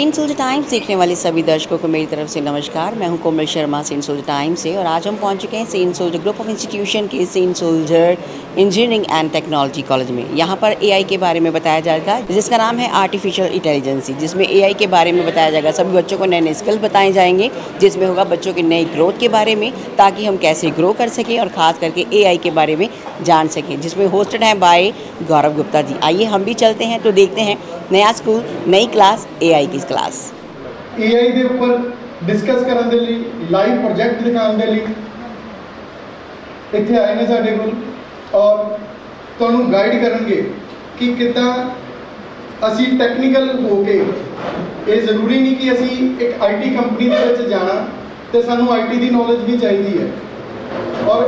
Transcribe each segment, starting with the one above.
Saint Soldier times देखने वाले सभी दर्शकों को मेरी तरफ से नमस्कार। मैं हूं Komal Sharma Saint Soldier Times से और आज हम पहुंच चुके हैं Saint Soldier group of institution के Saint Soldier engineering and technology college में। यहां पर एआई के बारे में बताया जाएगा जिसका नाम है आर्टिफिशियल इंटेलिजेंसी, जिसमें एआई के बारे में बताया जाएगा। सभी बच्चों को नए नए स्किल बताए जाएंगे, जिसमें होगा बच्चों की नई ग्रोथ के बारे में, ताकि हम कैसे ग्रो कर सकें और ख़ास करके एआई के बारे में जान सकें, जिसमें होस्टेड है बाय गौरव गुप्ता जी। आइए हम भी चलते हैं तो देखते हैं नया स्कूल, नई क्लास, एआई की क्लास। एआई ਦੇ ਉੱਪਰ ਡਿਸਕਸ ਕਰਨ ਦੇ ਲਈ, ਲਾਈਵ ਪ੍ਰੋਜੈਕਟ ਦਿਖਾਉਣ ਦੇ ਲਈ ਇੱਥੇ ਆਏ ਨੇ ਸਾਡੇ ਕੋਲ ਔਰ ਤੁਹਾਨੂੰ ਗਾਈਡ ਕਰਨਗੇ ਕਿ ਕਿੱਦਾਂ ਅਸੀਂ ਟੈਕਨੀਕਲ ਹੋ ਕੇ, ਇਹ ਜ਼ਰੂਰੀ ਨਹੀਂ ਕਿ ਅਸੀਂ ਇੱਕ ਆਈਟੀ ਕੰਪਨੀ ਦੇ ਵਿੱਚ ਜਾਣਾ ਤੇ ਸਾਨੂੰ ਆਈਟੀ ਦੀ ਨੌਲੇਜ ਵੀ ਚਾਹੀਦੀ ਹੈ ਔਰ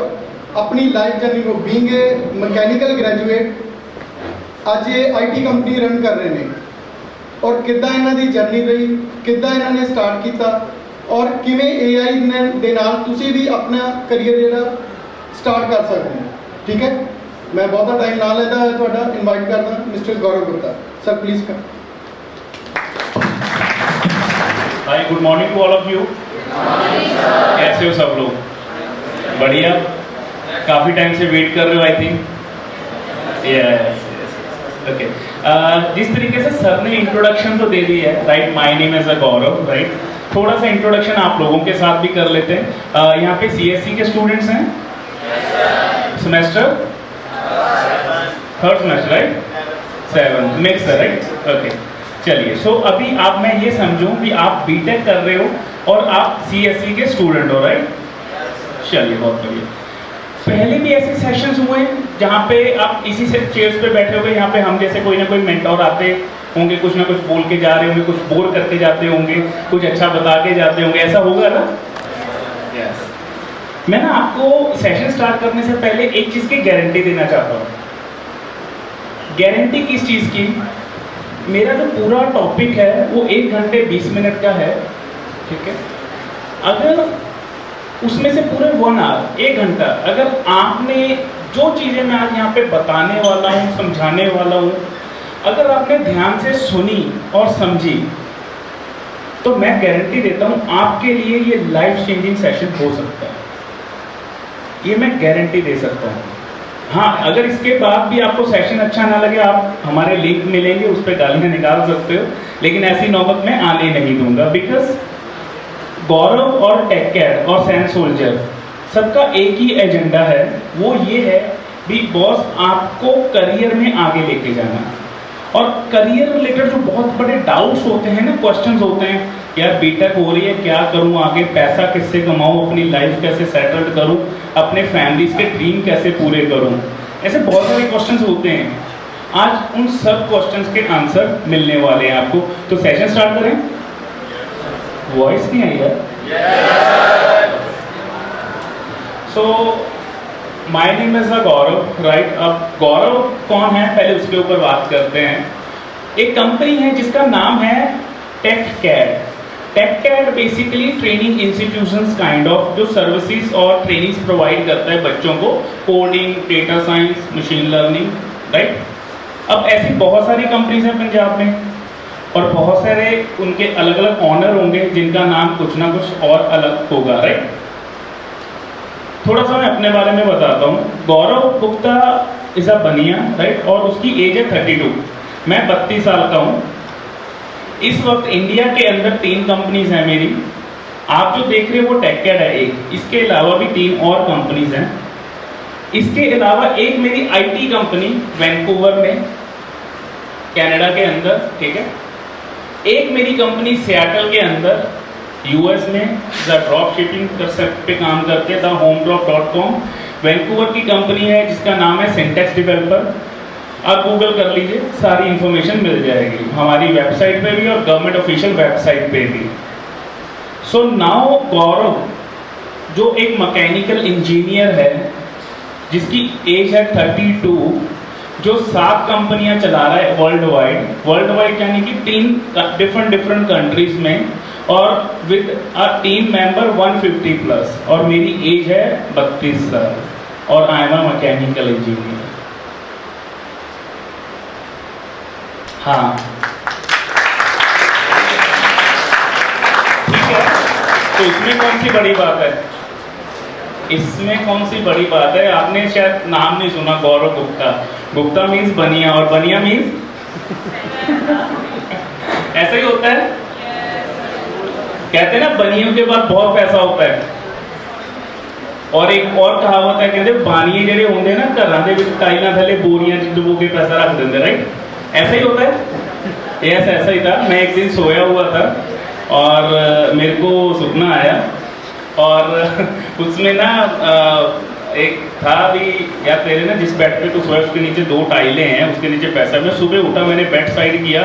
ਆਪਣੀ ਲਾਈਫ ਜਰਨੀ ਨੂੰ ਬੀਇੰਗ ਏ ਮਕੈਨੀਕਲ ਗ੍ਰੈਜੂਏਟ ਅੱਜ ਇਹ ਆਈਟੀ ਕੰਪਨੀ ਰਨ ਕਰ ਰਹੇ ਨੇ और किद्दां इन्हां दी जर्नी रही, किद्दां इन्हां ने स्टार्ट किया और किवें एआई दे नाल तुसीं भी अपना करियर जिहड़ा स्टार्ट कर सकते हैं। ठीक है, मैं बहुता टाइम ना लेता तुहाडा इनवाइट करदा mister Gaurav Gupta sir, please come. Hi, good morning to all of you. कैसे हो सब लोग? बढ़िया, काफ़ी टाइम से वेट कर रहे हो आई थिंक। यस ओके, जिस तरीके से सर ने इंट्रोडक्शन तो दे दी है, right, my name is Gaurav, right. थोड़ा सा इंट्रोडक्शन आप लोगों के साथ भी कर लेते हैं। यहाँ पे सीएससी के स्टूडेंट्स हैं, semester third semester, right, 7 mix है, राइट, ओके। चलिए, सो अभी आप, मैं ये समझूं कि आप बीटेक कर रहे हो और आप सीएससी के स्टूडेंट हो, राइट। चलिए, बहुत बढ़िया। पहले भी ऐसे सेशंस हुए जहाँ पे आप इसी से चेयर्स पे बैठे होंगे, यहाँ पे हम जैसे कोई ना कोई मेंटोर आते होंगे, कुछ ना कुछ बोल के जा रहे होंगे, कुछ बोर करके जाते होंगे, कुछ अच्छा बता के जाते होंगे, ऐसा होगा ना? यस। मैं ना आपको सेशन स्टार्ट करने से पहले एक चीज़ की गारंटी देना चाहता हूँ। गारंटी किस चीज़ की? मेरा जो पूरा टॉपिक है वो 1 घंटे 20 मिनट का है, ठीक है। अगर उसमें से पूरे 1 आवर, 1 घंटा, अगर आपने जो चीज़ें मैं आज यहाँ पे बताने वाला हूँ, समझाने वाला हूँ, अगर आपने ध्यान से सुनी और समझी, तो मैं गारंटी देता हूँ आपके लिए ये लाइफ चेंजिंग सेशन हो सकता है। ये मैं गारंटी दे सकता हूँ। हाँ, अगर इसके बाद भी आपको सेशन अच्छा ना लगे, आप हमारे लिंक मिलेंगे, उस पर गालियाँ निकाल सकते हो, लेकिन ऐसी नौबत में आने नहीं दूंगा। बिकॉज गौरव और टेक केयर और सेंट सोल्जर सबका एक ही एजेंडा है, वो ये है भी बॉस आपको करियर में आगे लेके जाना। और करियर रिलेटेड जो बहुत बड़े डाउट्स होते हैं ना, क्वेश्चंस होते हैं, यार बीटेक हो रही है, क्या करूं आगे, पैसा किससे कमाऊं, अपनी लाइफ कैसे सेटल्ड करूं, अपने फैमिलीज के ड्रीम कैसे पूरे करूं, ऐसे बहुत सारे क्वेश्चंस होते हैं। आज उन सब क्वेश्चंस के आंसर मिलने वाले हैं आपको। तो सेशन स्टार्ट करें। वॉइस नहीं आई यार। So my name is Gaurav, right. अब गौरव कौन है, पहले उसके ऊपर बात करते हैं। एक कंपनी है जिसका नाम है take care. Take care basically training institutions kind of, जो सर्विसेज और ट्रेनिंग्स प्रोवाइड करता है बच्चों को, coding, data science, machine learning, right. अब ऐसी बहुत सारी कंपनीज हैं पंजाब में और बहुत सारे उनके अलग अलग ऑनर होंगे जिनका नाम कुछ ना कुछ और अलग होगा, राइट। थोड़ा सा मैं अपने बारे में बताता हूँ। गौरव गुप्ता इज अ बनिया, राइट, और उसकी एज है 32। मैं 32 साल का हूँ। इस वक्त इंडिया के अंदर 3 कंपनीज हैं मेरी। आप जो देख रहे हो वो टेक केयर है एक, इसके अलावा भी 3 और कंपनीज हैं। इसके अलावा एक मेरी आईटी कंपनी वैंकूवर में, कनाडा के अंदर, ठीक है। एक मेरी कंपनी सियाटल के अंदर यूएस में द ड्रॉप शिपिंग पे काम करते द homedrop.com। वैंकूवर की कंपनी है जिसका नाम है सिंटेक्स डेवलपर। आप गूगल कर लीजिए, सारी इंफॉर्मेशन मिल जाएगी हमारी वेबसाइट पे भी और गवर्नमेंट ऑफिशियल वेबसाइट पे भी। सो नाउ गौरव जो एक मैकेनिकल इंजीनियर है जिसकी एज है 32, जो 7 कंपनियां चला रहा है वर्ल्ड वाइड यानी कि 3 डिफरेंट कंट्रीज में, और with a team member 150 plus, और मेरी एज है 32 साल और I am a mechanical engineer. हाँ, तो इसमें कौन सी बड़ी बात है? इसमें कौन सी बड़ी बात है? आपने शायद नाम नहीं सुना, गौरव गुप्ता। गुप्ता मीन्स बनिया, और बनिया मीन्स ऐसा ही होता है। कहते हैं ना बनियों के बाद बहुत पैसा होता है। और एक और कहावत है, कहते बानिए जेडे होंगे ना घरां दे विच टाइलां थले बोरियां च डुबो के पैसा रख देंगे, राइट? ऐसा ही होता है। यस, ऐसा ही था। मैं एक दिन सोया हुआ था और मेरे को सपना आया, और उसमें ना एक था भी, यार तेरे ना जिस बेड पे तू सोया उसके नीचे 2 टाइलें हैं, उसके नीचे पैसा। मैं सुबह उठा, मैंने बेड साइड किया,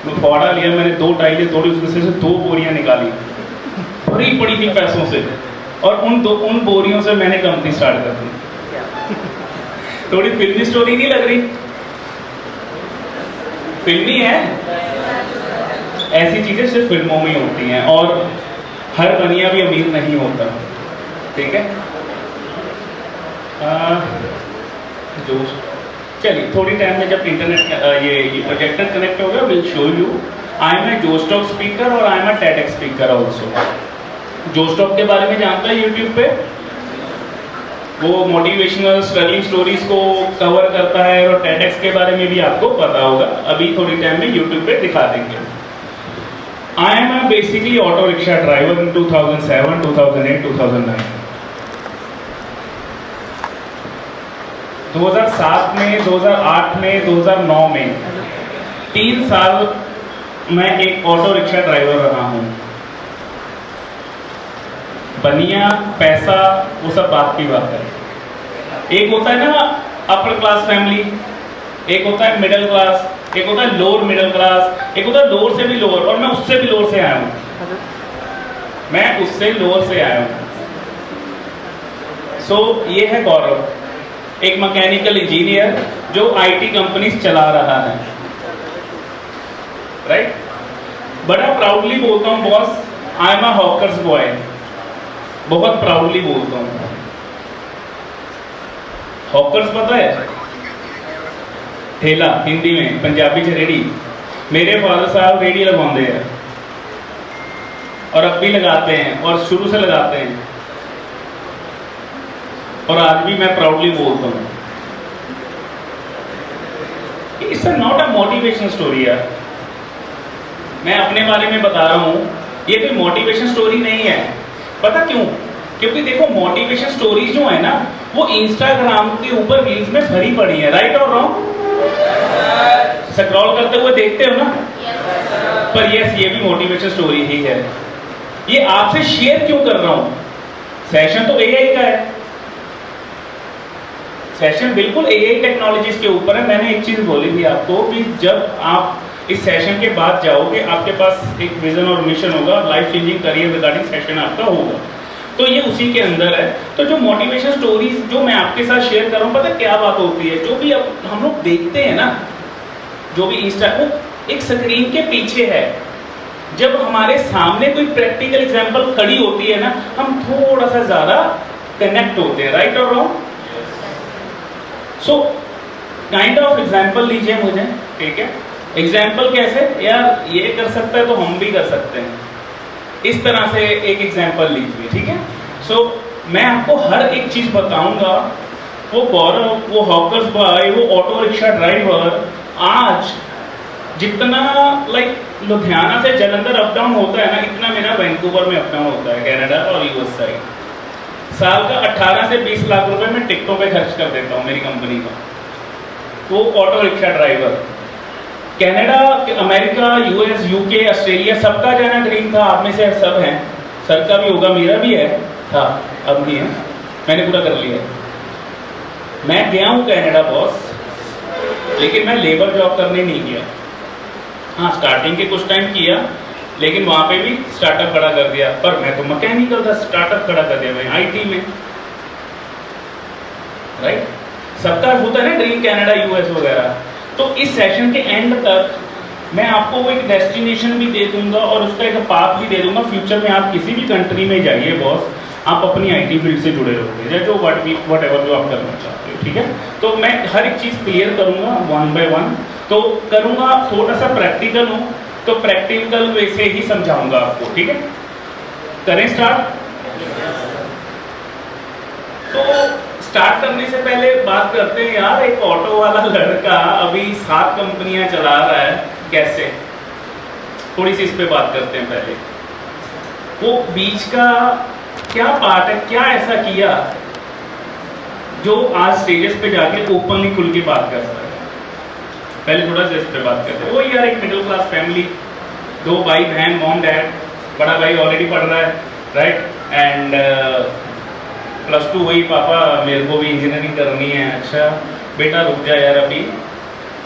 फाड़ा लिया, मैंने 2 टाइलें तोड़ी, उसमें से 2 बोरियां निकाली, भरी पड़ी थी पैसों से, और उन बोरियों से मैंने कंपनी स्टार्ट कर दी। थोड़ी फिल्मी स्टोरी नहीं लग रही? फिल्मी है। ऐसी चीजें सिर्फ फिल्मों में ही होती हैं, और हर बनिया भी अमीर नहीं होता, ठीक है? जो चलिए थोड़ी टाइम में जब इंटरनेट ये प्रोजेक्टर कनेक्ट होगा, will show you. I am a Josh Talks speaker और I am a TEDx speaker also. Josh Talks के बारे में जानता है यूट्यूब पे? वो मोटिवेशनल स्ट्रगलिंग स्टोरीज को कवर करता है, और टेडेक्स के बारे में भी आपको पता होगा। अभी थोड़ी टाइम में यूट्यूब पे दिखा देंगे। I am a basically auto rickshaw driver in 2007, 2008, 2009। 2007 में, 2008 में, 2009 में 3 साल मैं एक ऑटो रिक्शा ड्राइवर रहा हूँ। बनिया, पैसा, वो सब बात की बात है। एक होता है ना अपर क्लास फैमिली, एक होता है मिडिल क्लास, एक होता है लोअर मिडिल क्लास, एक होता है लोअर से भी लोअर, और मैं उससे भी लोअर से आया हूँ। मैं उससे लोअर से आया हूँ। सो ये है गौरव, एक मैकेनिकल इंजीनियर जो आईटी कंपनीज चला रहा है, राइट? बड़ा प्राउडली बोलता हूँ boss, I am a hawkers boy. बहुत प्राउडली बोलता हूँ। हॉकर्स पता है? ठेला, हिंदी में, पंजाबी च रेडी। मेरे फादर साहब रेडी लगाते हैं, और अब भी लगाते हैं, और शुरू से लगाते हैं, और आज भी मैं प्राउडली बोलता हूँ। It's not a motivation story यार। मैं अपने बारे में बता रहा हूँ, ये कोई मोटिवेशन स्टोरी नहीं है। पता क्यों? क्योंकि देखो मोटिवेशन स्टोरीज जो है ना, वो इंस्टाग्राम के ऊपर रील्स में भरी पड़ी है, राइट और रॉन्ग? स्क्रॉल करते हुए देखते हो ना? पर यस, ये भी मोटिवेशन स्टोरी ही है। ये आपसे शेयर क्यों कर रहा हूं? सेशन तो एआई का है, सेशन बिल्कुल एआई टेक्नोलॉजीज के ऊपर है। मैंने एक चीज बोली थी आपको कि जब आप इस सेशन के बाद जाओगे, आपके पास एक विजन और मिशन होगा, life changing career regarding session आपका होगा। तो ये उसी के अंदर है। तो जो मोटिवेशन स्टोरीज जो मैं आपके साथ शेयर कर रहा हूँ, पता क्या बात होती है? जो भी अब हम लोग देखते हैं ना, जो भी इंस्टा, वो एक स्क्रीन के पीछे है। जब हमारे सामने कोई प्रैक्टिकल एग्जांपल खड़ी होती है ना, हम थोड़ा सा ज्यादा कनेक्ट होते हैं, राइट और wrong? So kind of example लीजिए मुझे, ठीक है? एग्जाम्पल कैसे? यार ये कर सकता है तो हम भी कर सकते हैं, इस तरह से एक एग्जाम्पल लीजिए, ठीक है? सो मैं आपको हर एक चीज बताऊंगा। वो गौरव, वो हॉकर्स बॉय, वो ऑटो रिक्शा ड्राइवर, आज जितना लाइक लुधियाना से जलंधर अप डाउन होता है ना, इतना मेरा वैंकूवर में अप डाउन होता है, कनाडा और यूएस साइड। साल का 18 से 20 लाख रुपए मैं टिकटों पे खर्च कर देता हूँ मेरी कंपनी का। वो auto rickshaw driver, Canada, America, US, UK, Australia, सबका जाना ड्रीम था। आप में से सब हैं, सर का भी होगा, मेरा भी है, था, अब भी है, मैंने पूरा कर लिया। मैं गया हूँ कनाडा बॉस, लेकिन मैं लेबर जॉब करने नहीं गया। हाँ, स्टार्टिंग के कुछ टाइम किया, लेकिन वहाँ पे भी स्टार्टअप खड़ा कर दिया। पर मैं तो मैकेनिकल था, स्टार्टअप खड़ा कर दिया मैं आईटी में, राइट? सबका होता है ना ड्रीम, कनाडा, यूएस वगैरह। तो इस सेशन के एंड तक मैं आपको वो एक डेस्टिनेशन भी दे दूंगा और उसका एक पाथ भी दे दूंगा। फ्यूचर में आप किसी भी कंट्री में जाइए बॉस, आप अपनी आईटी फील्ड से जुड़े रहोगे, या जो वट एवर जो आप करना चाहते हो, ठीक है? तो मैं हर एक चीज़ क्लियर करूंगा वन बाय वन। तो करूंगा, थोड़ा सा प्रैक्टिकल हूँ, तो प्रैक्टिकल वे से ही समझाऊंगा आपको, ठीक है? करें स्टार्ट? तो स्टार्ट करने से पहले बात करते हैं यार, एक ऑटो वाला लड़का अभी 7 कंपनियां चला रहा है, कैसे? थोड़ी सी इस पे बात करते हैं पहले। वो बीच का क्या पार्ट है, क्या ऐसा किया जो आज स्टेजेस पे जाके ओपनली खुल के बात करता है? पहले थोड़ा सा इस पे बात करते हैं। वो यार एक मिडिल क्लास फैमिली, 2 भाई बहन, मॉम डैड, बड़ा भाई ऑलरेडी पढ़ रहा है, राइट, एंड +2 हुई, पापा मेरे को भी इंजीनियरिंग करनी है। अच्छा बेटा रुक जा यार अभी।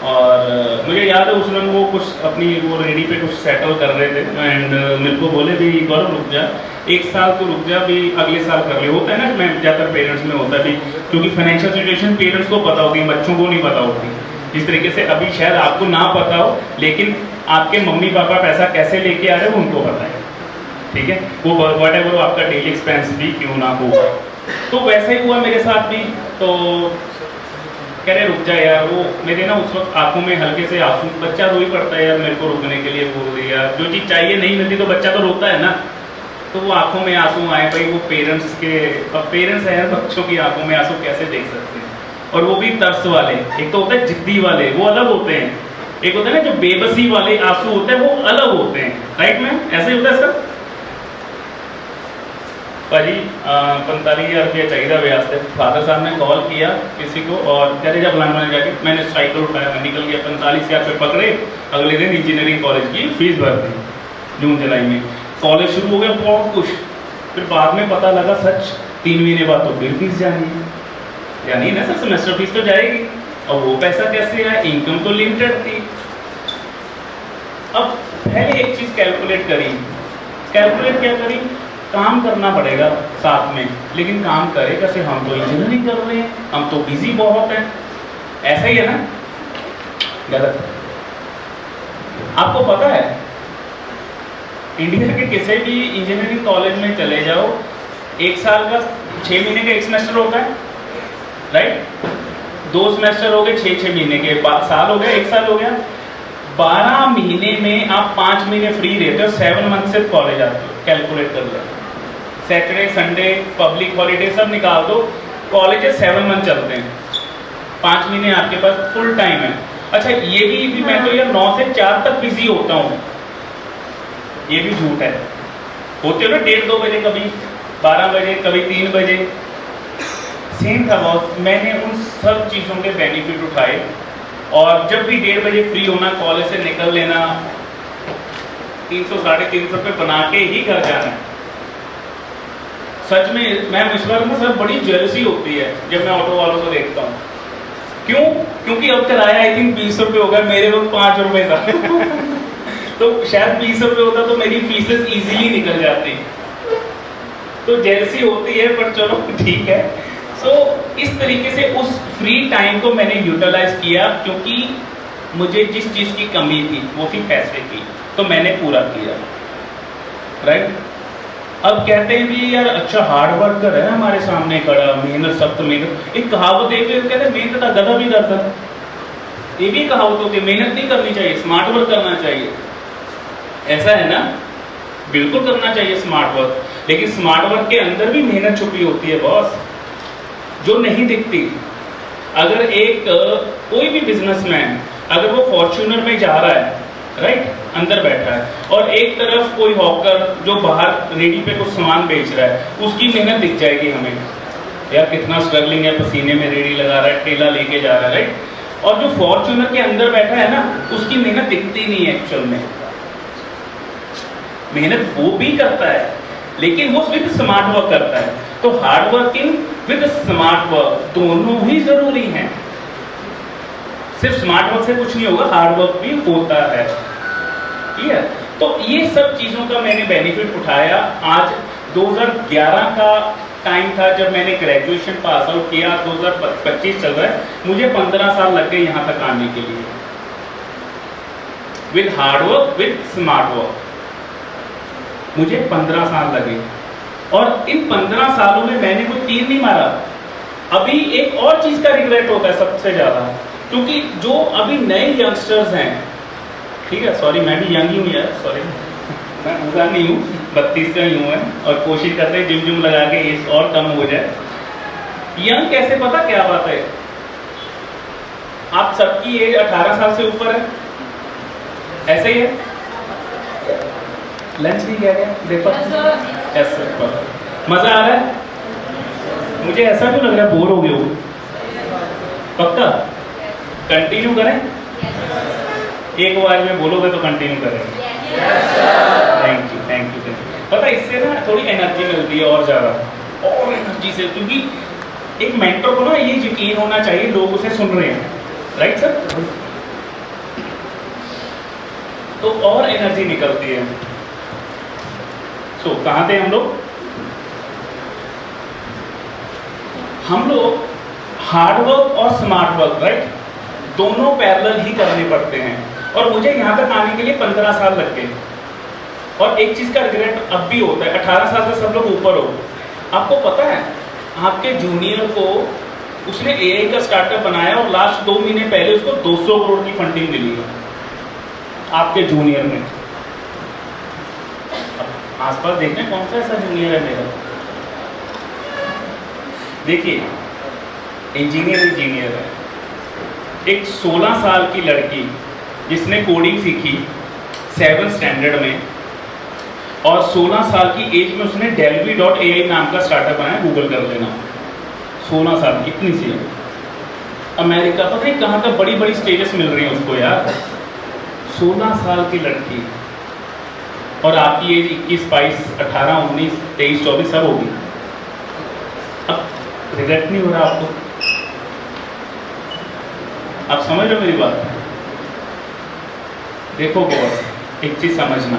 और मुझे याद है उस दिन वो कुछ अपनी वो रेडी पे कुछ सेटल कर रहे थे, एंड मेरे को बोले भी गौरव रुक जा, 1 साल तो रुक जा भी, अगले साल कर ले। होता है ना, मैं ज़्यादातर पेरेंट्स में होता है भी, क्योंकि फाइनेंशियल सिचुएशन पेरेंट्स को पता होती है, बच्चों को नहीं पता होती। जिस तरीके से अभी शायद आपको ना पता हो, लेकिन आपके मम्मी पापा पैसा कैसे लेके आ रहे हो उनको पता है, ठीक है, वो वट एवर आपका डेली एक्सपेंस भी क्यों ना हो। तो वैसे ही हुआ मेरे साथ भी। तो कह रहे रुक जा यार, वो मेरे ना उस वक्त आंखों में हल्के से आंसू, बच्चा रो ही पड़ता है यार, मेरे को रुकने के लिए बोल दिया, जो चीज़ चाहिए नहीं मिलती तो बच्चा तो रोता है ना। तो वो आंखों में आंसू आए भाई, वो पेरेंट्स के, अब पेरेंट्स है यार, बच्चों की आंखों में आंसू कैसे देख सकते हैं? और वो भी तरस वाले, एक तो होता है जिद्दी वाले, वो अलग होते हैं, एक होता है ना जो बेबसी वाले आंसू होते हैं, वो अलग होते हैं, राइट मैम? ऐसे ही होता है सर? भाजी 45,000 रुपया चाहिए ब्याज से। फादर साहब ने कॉल किया किसी को और कह रहे जब फलाना जाके, मैंने साइकिल उठाया, मैं निकल गया, 45,000 रुपये पकड़े, अगले दिन इंजीनियरिंग कॉलेज की फीस भर दी जून जुलाई में। कॉलेज शुरू हो गया, बहुत कुछ, फिर बाद में पता लगा सच 3 महीने बाद तो फिर फीस जानी है, यानी ना सर सेमेस्टर फीस तो जाएगी। और वो पैसा कैसे आया? इनकम तो लिमिटेड थी। अब पहले एक चीज़ कैलकुलेट करी, कैलकुलेट क्या करी, काम करना पड़ेगा साथ में, लेकिन काम करे कैसे? हम तो इंजीनियरिंग कर रहे हैं, हम तो बिजी बहुत हैं, ऐसा ही है ना? गलत। आपको पता है इंडिया के किसी भी इंजीनियरिंग कॉलेज में चले जाओ, 1 साल का 6 महीने का 1 सेमेस्टर होता है, राइट? 2 सेमेस्टर हो गए 6-6 महीने के, साल हो गया, 1 साल हो गया। 12 महीने में आप 5 महीने फ्री रहते हो, 7 मंथ से कॉलेज आते हो। कैलकुलेट कर लो, सैटरडे संडे पब्लिक हॉलीडे सब निकाल दो, कॉलेज 7 मंथ चलते हैं, 5 महीने आपके पास फुल टाइम है। अच्छा ये भी मैं तो यार 9 से 4 तक बिजी होता हूँ, ये भी झूठ है। होते हो ना 1:30-2 बजे, कभी 12 बजे, कभी 3 बजे। सेम था बॉस, मैंने उन सब चीज़ों के बेनिफिट उठाए, और जब भी 1:30 बजे फ्री होना, कॉलेज से निकल लेना, 300-350 रुपये बना के ही घर जाना। सच में मैम इस बार में सर बड़ी जेलसी होती है जब मैं ऑटो वालों को देखता हूँ। क्यों? क्योंकि अब किराया आई थिंक 20 रुपये हो गया, मेरे वक्त 5 रुपये था तो शायद 20 रुपये होता तो मेरी फीसेस इजीली निकल जाती। तो जेलसी होती है, पर चलो ठीक है। सो इस तरीके से उस फ्री टाइम को मैंने यूटिलाइज किया, क्योंकि मुझे जिस चीज़ की कमी थी वो थी पैसे की, तो मैंने पूरा किया, राइट? अब कहते हैं भी यार अच्छा हार्ड वर्कर है हमारे सामने खड़ा, मेहनत सख्त मेहनत। एक कहावत है, कहते हैं मेहनत का गधा भी करता है, ये भी कहावत होती है, मेहनत नहीं करनी चाहिए, स्मार्ट वर्क करना चाहिए। ऐसा है ना? बिल्कुल करना चाहिए स्मार्ट वर्क, लेकिन स्मार्ट वर्क के अंदर भी मेहनत छुपी होती है बॉस, जो नहीं दिखती। अगर एक कोई भी बिजनेसमैन अगर वो फॉर्च्यूनर में जा रहा है, राइट, अंदर बैठा है, और एक तरफ कोई हॉकर जो बाहर रेडी पे कुछ सामान बेच रहा है, उसकी मेहनत दिख जाएगी हमें, यार कितना स्ट्रगलिंग है, पसीने में रेडी लगा रहा है, ठेला लेके जा रहा है, राइट। और जो फॉर्च्यूनर के अंदर बैठा है ना, उसकी मेहनत दिखती नहीं है एक्चुअल में। मेहनत वो भी करता है, लेकिन वो विद स्मार्ट वर्क करता है। तो hard working with smart work दोनों ही जरूरी हैं। सिर्फ स्मार्ट वर्क से कुछ नहीं होगा, हार्ड वर्क भी होता है, क्लियर? तो ये सब चीज़ों का मैंने बेनिफिट उठाया। आज 2011 का टाइम था जब मैंने ग्रेजुएशन पास आउट किया, 2025 चल रहा है, मुझे 15 साल लग गए यहाँ तक आने के लिए, with hard work with smart work मुझे 15 साल लगे। और इन 15 सालों में मैंने कोई तीर नहीं मारा। अभी एक और चीज़ का रिग्रेट होता है सबसे ज़्यादा, क्योंकि जो अभी नए यंगस्टर्स हैं, ठीक है, सॉरी मैं भी यंग ही हूँ यार, सॉरी मैं बुरा नहीं हूँ, 32 का यूँ है और कोशिश करते हैं जिम जिम लगा के एज और कम हो जाए। यंग कैसे, पता क्या बात है, आप सबकी एज 18 साल से ऊपर है, ऐसे ही है। लंच भी किया गया, ब्रेकफास्ट, ऐसे मजा आ रहा है। मुझे ऐसा क्यों लग रहा है बोर हो गए हो? पक्का कंटिन्यू करें? एक बार में बोलोगे तो कंटिन्यू करेंगे। Thank you thank you thank you. पता है इससे ना थोड़ी एनर्जी मिलती है और ज़्यादा, और एनर्जी से, क्योंकि एक मेंटर को ना ये यकीन होना चाहिए लोग उसे सुन रहे हैं, राइट सर? तो और एनर्जी निकलती है। सो कहाँ थे हम लोग? हम लोग हार्डवर्क और स्मार्ट वर्क, राइट, दोनों पैरेलल ही करने पड़ते हैं। और मुझे यहाँ तक आने के लिए 15 साल लग गए। और एक चीज़ का रिग्रेट अब भी होता है, 18 साल से सब लोग ऊपर हो। आपको पता है आपके जूनियर को उसने एआई का स्टार्टअप बनाया और लास्ट 2 महीने पहले उसको 200 करोड़ की फंडिंग मिली है आपके जूनियर ने। आसपास देखने कौन सा ऐसा जूनियर है मेरा। देखिए इंजीनियर है, एक 16 साल की लड़की जिसने कोडिंग सीखी 7th स्टैंडर्ड में, और 16 साल की एज में उसने delvy.ai नाम का स्टार्टअप बनाया, गूगल कर लेना। 16 साल की, इतनी सी अमेरिका, पता नहीं कहाँ तक बड़ी बड़ी स्टेजेस मिल रही हैं उसको यार। 16 साल की लड़की, और आपकी एज 21, 22, 18, 19, 23, 24 सब होगी। अब रिग्रेट नहीं हो रहा आपको? आप समझ रहे हो मेरी बात? देखो बॉस, एक चीज समझना,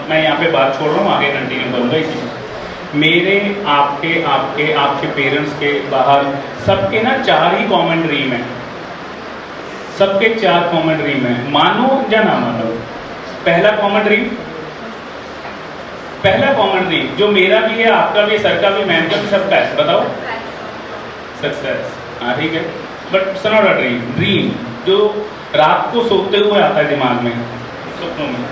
मैं यहाँ पे बात छोड़ रहा हूँ, आगे कंटिन्यू करूँगा इसी। मेरे आपके आपके आपके पेरेंट्स के बाहर सबके ना 4 ही कॉमन ड्रीम है। सबके 4 कॉमन ड्रीम है, मानो या ना मानो। पहला कॉमन ड्रीम जो मेरा भी है, आपका भी, सर का भी, मैम का भी, सबका है, बताओ। सक्सेस, हाँ ठीक है, but it's not a dream जो रात को सोते हुए आता है दिमाग में, सपनों में।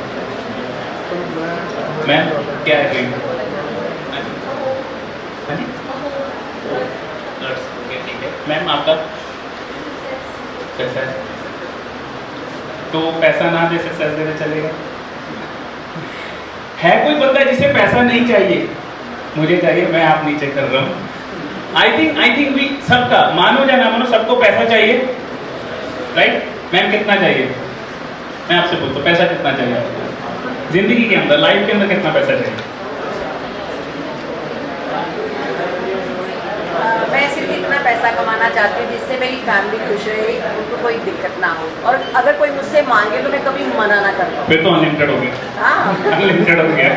मैम क्या है ड्रीम? ठीक है मैम, आपका सक्सेस। तो पैसा ना दे, सक्सेस देने चलेगा? है कोई बंदा जिसे पैसा नहीं चाहिए? मुझे चाहिए, मैं आप नीचे कर रहा हूँ। आई थिंक भी सबका, मानो या ना मानो, सबको पैसा चाहिए, राइट? मैम कितना चाहिए? मैं आपसे पूछता हूँ, पैसा कितना चाहिए आपको जिंदगी के अंदर, लाइफ के अंदर कितना पैसा चाहिए? मैं सिर्फ इतना पैसा कमाना चाहती हूँ जिससे मेरी फैमिली खुश रहे, उनको कोई दिक्कत ना हो, और अगर कोई मुझसे मांगे तो मैं कभी मना ना कर पाऊँ। फिर तो अनलिमिटेड हो गया। हाँ अनलिमिटेड हो गया।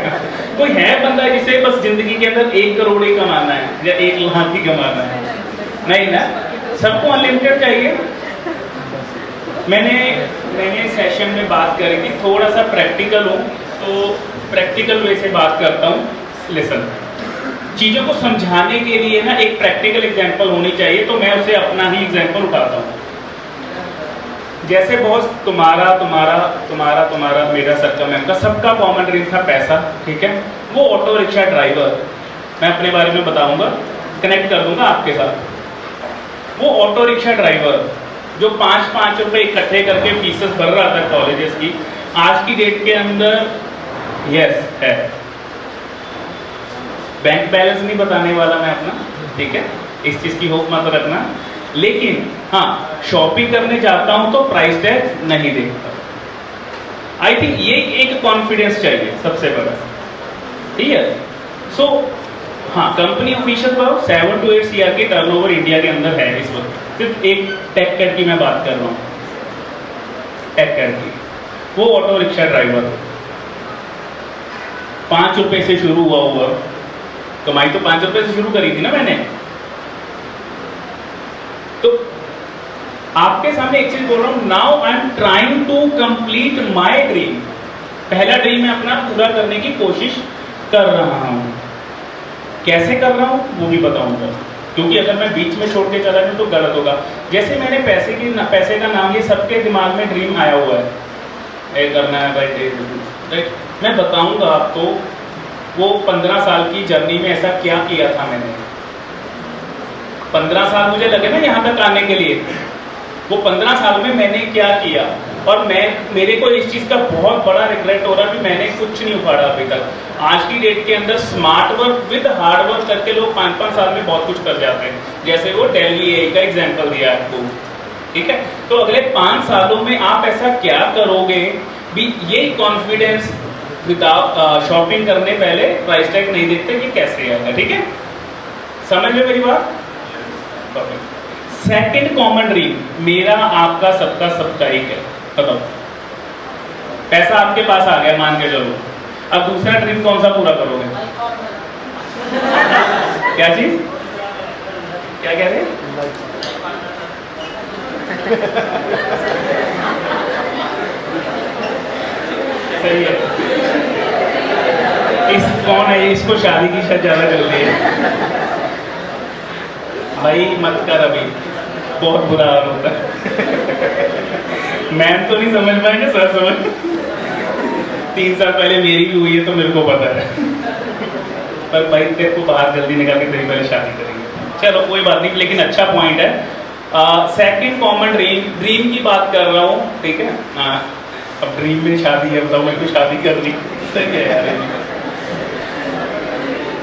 कोई है बंदा जिसे बस जिंदगी के अंदर 1 करोड़ ही कमाना है या 1 लाख ही कमाना है? नहीं ना, सबको अनलिमिटेड चाहिए। मैंने सेशन में बात करी थी, थोड़ा सा प्रैक्टिकल हूँ तो प्रैक्टिकल वे से बात करता हूँ। लिसन, चीज़ों को समझाने के लिए ना एक प्रैक्टिकल एग्जांपल होनी चाहिए, तो मैं उसे अपना ही एग्जांपल उठाता हूँ। जैसे बॉस, तुम्हारा मेरा, सबका, मैम का, सबका कॉमन ड्रीम था पैसा, ठीक है? वो ऑटो रिक्शा ड्राइवर, मैं अपने बारे में बताऊंगा, कनेक्ट कर दूंगा आपके साथ। वो ऑटो रिक्शा ड्राइवर जो 5-5 रुपए इकट्ठे करके फीसेस भर रहा था कॉलेजेस की, आज की डेट के अंदर यस है। बैंक बैलेंस नहीं बताने वाला मैं अपना, ठीक है? इस चीज़ की होप मत रखना। लेकिन हाँ, शॉपिंग करने जाता हूं तो प्राइस टैग नहीं देखता। आई थिंक ये एक कॉन्फिडेंस चाहिए सबसे बड़ा, ठीक है? सो हाँ, कंपनी ऑफिशियल पर 7 to 8 CR की टर्नओवर इंडिया के अंदर है इस वक्त। सिर्फ एक टेक कैड की मैं बात कर रहा हूँ, टेक कैड की। वो ऑटो रिक्शा ड्राइवर 5 रुपए से शुरू हुआ कमाई, तो 5 रुपए से शुरू करी थी ना मैंने। तो आपके सामने एक चीज बोल रहा हूं, now I am trying to complete my dream. पहला ड्रीम मैं अपना पूरा करने की कोशिश कर रहा हूं। कैसे कर रहा हूं वो भी बताऊंगा, क्योंकि अगर मैं बीच में छोड़ के चला जाऊं तो गलत होगा। जैसे मैंने पैसे का नाम, ये सबके दिमाग में ड्रीम आया हुआ है, ये करना है भाई, राइट? मैं बताऊंगा आपको वो 15 साल की जर्नी में ऐसा क्या किया था मैंने। 15 साल मुझे लगे ना यहाँ तक आने के लिए, वो 15 साल में मैंने क्या किया। और मेरे को इस चीज़ का बहुत बड़ा रिग्रेट हो रहा है कि मैंने कुछ नहीं उखाड़ा अभी तक। आज की डेट के अंदर smart work with hard work करके लोग 5-5 साल में बहुत कुछ कर जाते हैं, जैसे वो दिल्ली AI का एग्जाम्पल दिया आपको, ठीक है। तो अगले 5 सालों में आप ऐसा क्या करोगे भी, यही कॉन्फिडेंस विदाउट शॉपिंग करने पहले प्राइस टैग नहीं देखते कि कैसे आएगा, ठीक है। समझ में मेरी बात? सेकंड कॉमन ड्रीम मेरा आपका सबका साप्ताहिक है। बताओ, पैसा आपके पास आ गया मान के चलो, अब दूसरा ड्रीम कौन सा पूरा करोगे? क्या चीज? क्या कह रहे? सही है। इस कौन है, इसको शादी की शायद ज्यादा जल्दी है भाई, मत कर अभी, बहुत बुरा हाल होता है। मैम तो नहीं समझ पाएंगे, सर समझ। 3 साल पहले मेरी भी हुई है तो मेरे को पता है। पर भाई तेरे को बाहर जल्दी निकाल के तेरी पहले शादी करेंगे। चलो कोई बात नहीं, लेकिन अच्छा पॉइंट है। सेकंड कॉमन ड्रीम की बात कर रहा हूँ, ठीक है। अब ड्रीम में शादी है, बताओ मेरे को शादी करनी सही है यार।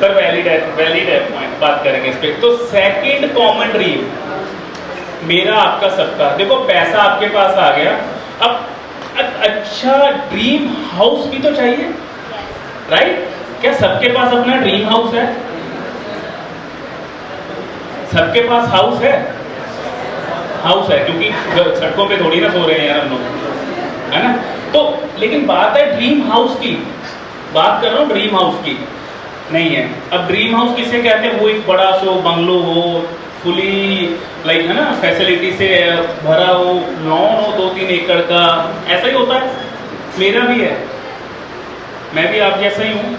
पर वैलिड है पॉइंट, बात करेंगे इस पे। तो सेकंड कॉमन ड्रीम मेरा आपका सबका, देखो पैसा आपके पास आ गया, अब अच्छा ड्रीम हाउस भी तो चाहिए, राइट? क्या सबके पास अपना ड्रीम हाउस है? सबके पास हाउस है? हाउस है, क्योंकि सड़कों पे थोड़ी ना सो रहे हैं यार हम लोग, है ना। तो लेकिन बात है ड्रीम हाउस की, बात कर रहा हूँ ड्रीम हाउस की, नहीं है। अब ड्रीम हाउस किसे कहते हैं? वो एक बड़ा सो बंगलो हो, फुली लाइक है ना फैसिलिटी से भरा हो, लॉन हो 2-3 एकड़ का, ऐसा ही होता है। मेरा भी है, मैं भी आप जैसा ही हूँ,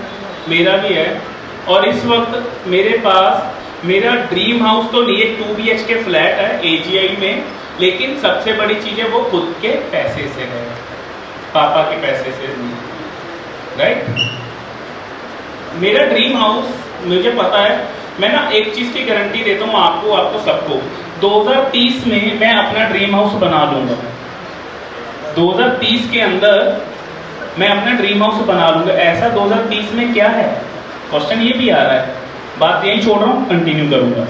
मेरा भी है। और इस वक्त मेरे पास मेरा ड्रीम हाउस तो नहीं है, 2 BHK फ्लैट है AGI में, लेकिन सबसे बड़ी चीज़ है वो खुद के पैसे से है, पापा के पैसे से नहीं, राइट। मेरा ड्रीम हाउस मुझे पता है, मैं ना एक चीज़ की गारंटी देता हूँ आपको सबको, 2030 में मैं अपना ड्रीम हाउस बना लूँगा। 2030 के अंदर मैं अपना ड्रीम हाउस बना लूँगा। ऐसा 2030 में क्या है, क्वेश्चन ये भी आ रहा है। बात यही छोड़ रहा हूँ, कंटिन्यू करूँगा,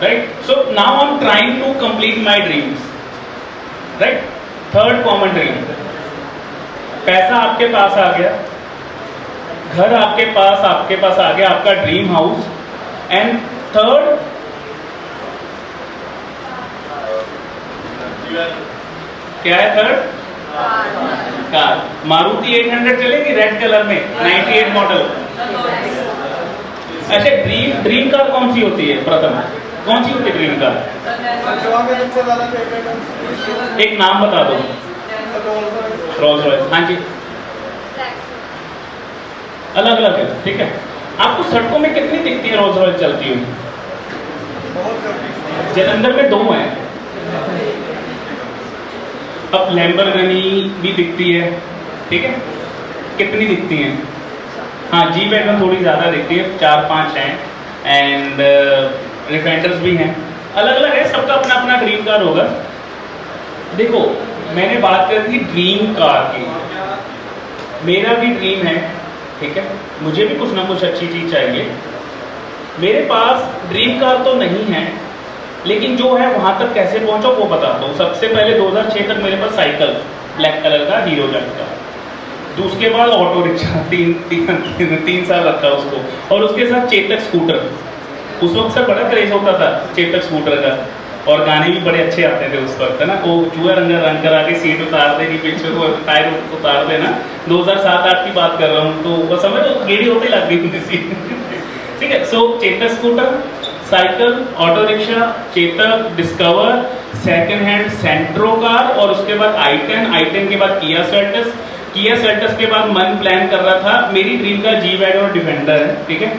right. So now I am trying to complete my dreams, right. Third common dream, पैसा आपके पास आ गया, घर आपके पास आ गया, आपका ड्रीम हाउस। एंड थर्ड क्या है? Third car. मारुति 800 चलेगी रेड कलर में, 98 मॉडल। अच्छा, ड्रीम कार कौन सी होती है? प्रथम कौन सी होती है ड्रीम कार? एक नाम बता दो। रोल्स रॉयस, हाँ जी, अलग अलग है, ठीक है। आपको सड़कों में कितनी दिखती है रोल्स रॉयस चलती हुई? जलंधर में 2 है। अब लैम्बोर्गिनी भी दिखती है, ठीक है। कितनी दिखती हैं? हाँ, जी वैगन थोड़ी ज़्यादा दिखती है, 4-5 हैं। एंड डिफेंडर्स भी हैं, अलग अलग है, सबका अपना अपना ड्रीम कार होगा। देखो, मैंने बात कर दी ड्रीम कार की, मेरा भी ड्रीम है, ठीक है। मुझे भी कुछ ना कुछ अच्छी चीज़ चाहिए। मेरे पास ड्रीम कार तो नहीं है, लेकिन जो है वहाँ तक कैसे पहुँचा वो बताता हूँ। सबसे पहले 2006 तक मेरे पास साइकिल ब्लैक कलर का हीरो जैट का, तो उसके बाद ऑटो रिक्शा 3 साल रखा उसको, और उसके साथ चेतक स्कूटर। उस वक्त से बड़ा क्रेज होता था चेतक स्कूटर का, और गाने भी बड़े अच्छे आते थे उस वक्त, है ना। वो चूहा रंग करा के सीट उतार देनी, पीछे वो टायर उतार देना। 2007-8 की बात कर रहा हूँ, तो वो समझ गेड़ी होते लग गई थी सीट, ठीक है। So Chetak scooter, cycle, auto rickshaw, Chetak, Discover, second hand Santro car, और उसके बाद i10 के बाद किया सेल्टस के बाद मन प्लान कर रहा था, मेरी ड्रीम का जी वैगन और डिफेंडर है, ठीक है।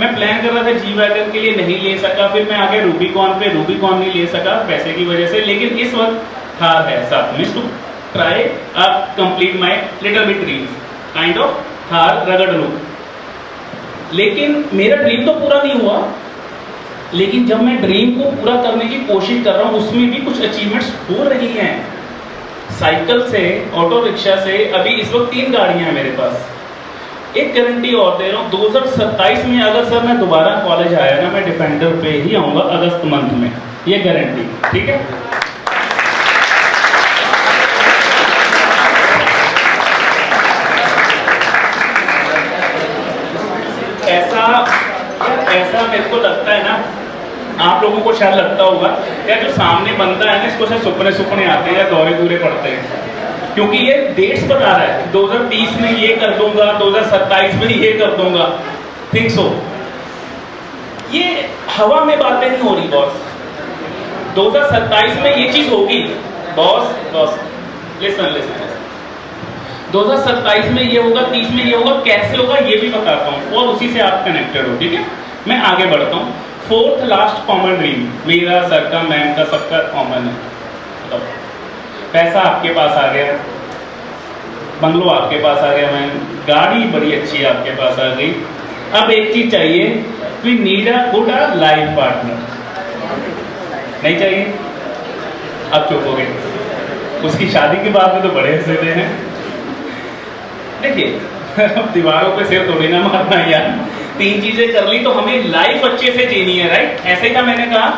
मैं प्लान कर रहा था जी वैगन के लिए, नहीं ले सका, फिर मैं आगे रूबिकॉन नहीं ले सका पैसे की वजह से, लेकिन इस वक्त थार है साथ में, to try complete my little bit dreams, kind of Thar rugged look, लेकिन मेरा ड्रीम तो पूरा नहीं हुआ, लेकिन जब मैं ड्रीम को पूरा करने की कोशिश कर रहा हूँ उसमें भी कुछ अचीवमेंट्स हो रही हैं। साइकिल से, ऑटो रिक्शा से, अभी इस वक्त 3 गाड़ियां हैं मेरे पास। एक गारंटी और दे रहा हूँ, 2027 में अगर सर मैं दोबारा कॉलेज आया ना, मैं डिफेंडर पे ही आऊँगा अगस्त मंथ में, ये गारंटी, ठीक है। ऐसा मेरे को लगता है ना, आप लोगों को शायद लगता होगा यार जो सामने बनता है ना, इसको शायद सुपने आते हैं या दौरे दूरे पड़ते हैं, क्योंकि ये डेट्स बता रहा है 2030 में ये कर दूंगा, 2027 में ये कर दूंगा, थिंक सो। ये हवा में बातें नहीं हो रही बॉस। 2027 में ये चीज होगी बॉस, लिसन 2027 में ये होगा, 30 में ये होगा, कैसे होगा ये भी बताता हूँ और उसी से आप कनेक्टेड हो, ठीक है। मैं आगे बढ़ता हूँ। 4th लास्ट कॉमन ड्रीम मेरा, सर का, मैम का, सबका कॉमन है। तो पैसा आपके पास आ गया, बंगलो आपके पास आ गया, मैम गाड़ी बड़ी अच्छी आपके पास आ गई। अब एक चीज चाहिए, we need a good life partner. नहीं चाहिए? अब चुप हो गए। उसकी शादी की बात में तो बड़े हंसते हैं। देखिए अब दीवारों पे सिर थोड़ी ना मारना यार, 3 चीजें कर ली तो हमें लाइफ अच्छे से जीनी है, राइट? ऐसे ही था मैंने कहा।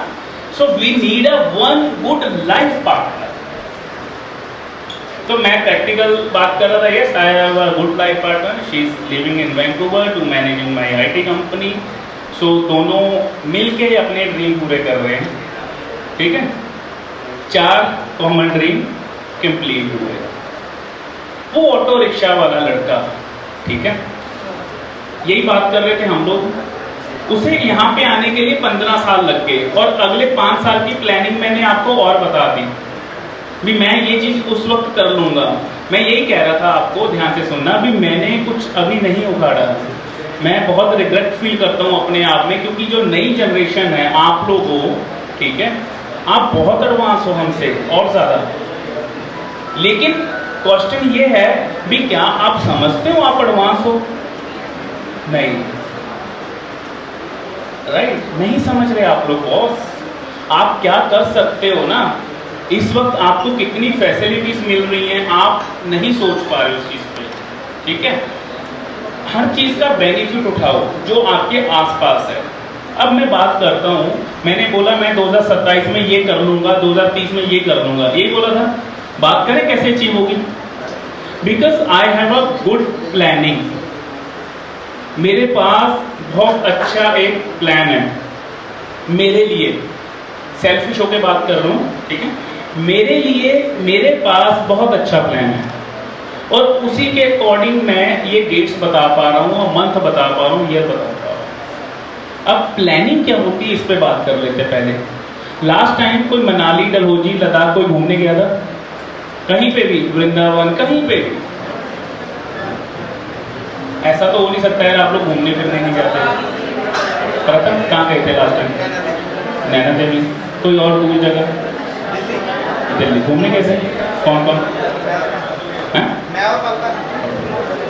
So we need a one good life partner. तो मैं प्रैक्टिकल बात कर रहा था। Yes, I have a good life partner, she is living in Vancouver to managing my IT company. So दोनों मिलके अपने ड्रीम पूरे कर रहे हैं, ठीक है। 4 कॉमन ड्रीम कंप्लीट हुए। वो ऑटो रिक्शा वाला लड़का, ठीक है, यही बात कर रहे थे हम लोग। उसे यहाँ पे आने के लिए 15 साल लग गए और अगले 5 साल की प्लानिंग मैंने आपको और बता दी भी मैं ये चीज उस वक्त कर लूंगा। मैं यही कह रहा था आपको, ध्यान से सुनना भी, मैंने कुछ अभी नहीं उखाड़ा। मैं बहुत रिग्रेट फील करता हूँ अपने आप में, क्योंकि जो नई जनरेशन है, आप लोग हो, ठीक है, आप बहुत एडवांस हो हमसे और ज्यादा। लेकिन क्वेश्चन ये है भी, क्या आप समझते हो आप एडवांस हो? नहीं, राइट? नहीं समझ रहे आप लोग बॉस। आप क्या कर सकते हो ना, इस वक्त आपको कितनी फैसिलिटीज मिल रही हैं, आप नहीं सोच पा रहे उस चीज पे, ठीक है। हर चीज का बेनिफिट उठाओ जो आपके आसपास है। अब मैं बात करता हूं, मैंने बोला मैं 2027 में ये कर लूंगा, 2030 में ये कर लूंगा, ये बोला था। बात करें कैसे अचीव होगी? Because I have a good planning. मेरे पास बहुत अच्छा एक प्लान है मेरे लिए। सेल्फिश होकर बात कर रहा हूँ, ठीक है। मेरे लिए मेरे पास बहुत अच्छा प्लान है और उसी के अकॉर्डिंग मैं ये डेट्स बता पा रहा हूँ और मंथ बता पा रहा हूँ, ईयर बता पा रहा हूँ। अब प्लानिंग क्या होती है इस पे बात कर लेते पहले। लास्ट टाइम कोई मनाली, डलहौजी, लद्दाख कोई घूमने गया था? कहीं पे भी, वृंदावन, कहीं पे भी? ऐसा तो हो नहीं सकता है आप लोग घूमने फिरने नहीं जाते। प्रथम कहाँ गए थे लास्ट टाइम? नैना देवी। कोई और दूसरी जगह? दिल्ली। घूमने कैसे? कौन कौन?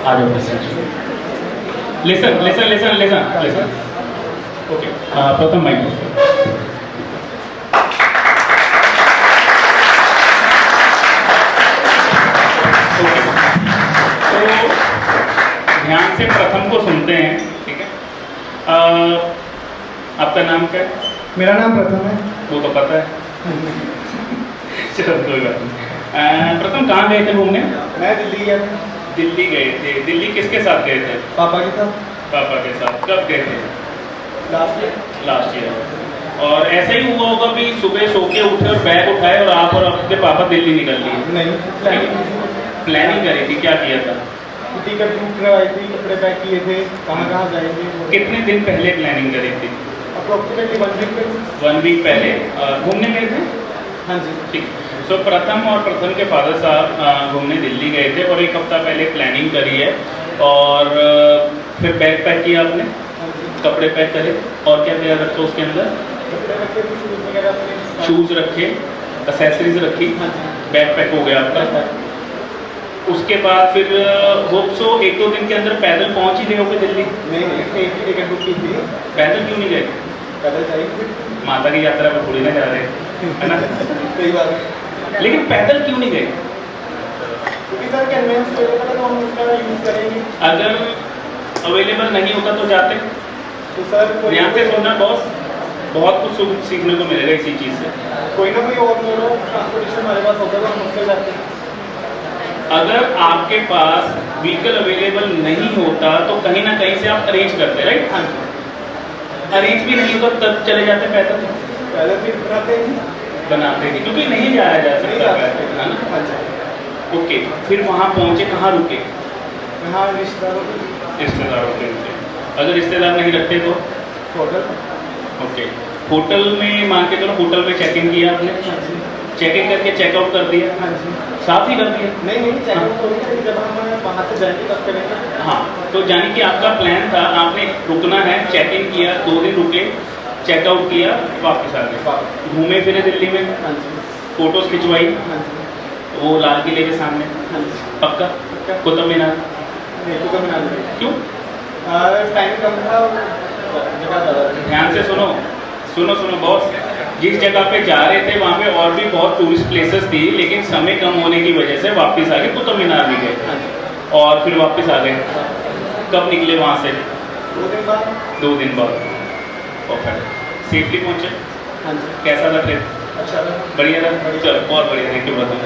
आ जाओ। लिसन। ओके, प्रथम माइक। ध्यान से प्रथम को सुनते हैं, ठीक है। आपका नाम क्या है? मेरा नाम प्रथम है। वो तो पता है। चलो कोई बात नहीं। प्रथम कहाँ गए थे घूमने? मैं दिल्ली गया था। दिल्ली गए थे। दिल्ली किसके साथ गए थे? पापा के साथ। पापा के साथ। कब गए थे? Last year. और ऐसा ही हुआ होगा भी सुबह सो के उठे और बैग उठाए और आप और आपके पापा दिल्ली निकल लिए? नहीं, प्लानिंग करी थी, क्या किया था? टिकट बुक करवाई थी, कपड़े पैक किए थे, कहाँ जाएंगे। कितने दिन पहले प्लानिंग करी थी? अप्रोक्सीमेटली 1 वीक पहले। 1 वीक पहले घूमने गए थे? हाँ जी, ठीक। सो प्रथम और प्रथम के फादर साहब घूमने दिल्ली गए थे और 1 हफ्ता पहले प्लानिंग करी है और फिर बैग पैक किया आपने? कपड़े पैक करे और क्या क्या रखा उसके अंदर? शूज रखे, एसेसरीज रखी, बैग पैक हो गया आपका। उसके बाद फिर होप सो 1-2 दिन के अंदर पैदल पहुंच ही गए होगे दिल्ली। नहीं एक टिकट बुक की थी। पैदल क्यों नहीं गए? पैदल चाहिए, माता की यात्रा में थोड़ी ना जा रहे, है ना? सही बात है। लेकिन पैदल क्यों नहीं गए? क्योंकि सर कन्वेंस अवेलेबल है तो हम उसका यूज़ करेंगे। अगर अवेलेबल नहीं होता तो जाते। तो सर ध्यान से सुनना बॉस, बहुत कुछ सीखने को मिलेगा इसी चीज़ से। कोई ना कोई और मोड ऑफ ट्रांसपोर्टेशन हमारे पास होता है तो हम उससे जाते हैं। अगर आपके पास व्हीकल अवेलेबल नहीं होता तो कहीं ना कहीं से आप अरेंज करते, राइट? हाँ जी। अरेंज भी नहीं होता तब चले जाते पैदल। पहले फिर बनाते नहीं क्योंकि नहीं जाया जा नहीं सकता जा पैदल, सकते। है ना? हाँ जी। ओके, फिर वहाँ पहुँचे, कहाँ रुके? हाँ रिश्तेदारों के रिश्तेदारों के रुके। अगर रिश्तेदार नहीं रखते तो होटल। ओके, होटल में मान के चलो होटल में चेक इन किया आपने, हाँ जी। चेक इन करके चेकआउट कर दिया, हाँ जी। साथ ही कर दिया। नहीं चेकआउट करेंगे जब हम वहाँ से जाएंगे तब करेंगे। हाँ, तो जाने कि आपका प्लान था, आपने रुकना है, चेक इन किया, 2 दिन रुके, चेकआउट किया, वापस आ गए, घूमे फिरे दिल्ली में, हाँ जी। फोटोज खिंचवाई, हाँ जी। वो लाल किले के सामने, हाँ जी। पक्का? कुतुब मीनार नहीं तो कभी ना लगे। क्यों? टाइम कम था, जगह ज़्यादा थी। ध्यान से सुनो सुनो सुनो बॉस, जिस जगह पे जा रहे थे वहाँ पे और भी बहुत टूरिस्ट प्लेसेस थी, लेकिन समय कम होने की वजह से वापस आ गए, कुतुब मीनार भी गए हाँ जी। और फिर वापस आ गए। कब निकले वहाँ से? 2 दिन बाद। 2 दिन बाद। परफेक्ट, सेफली पहुँचे? हाँ जी। कैसा था ट्रिप? अच्छा था। बढ़िया था? चलो बहुत बढ़िया, थैंक यू ब्रदर।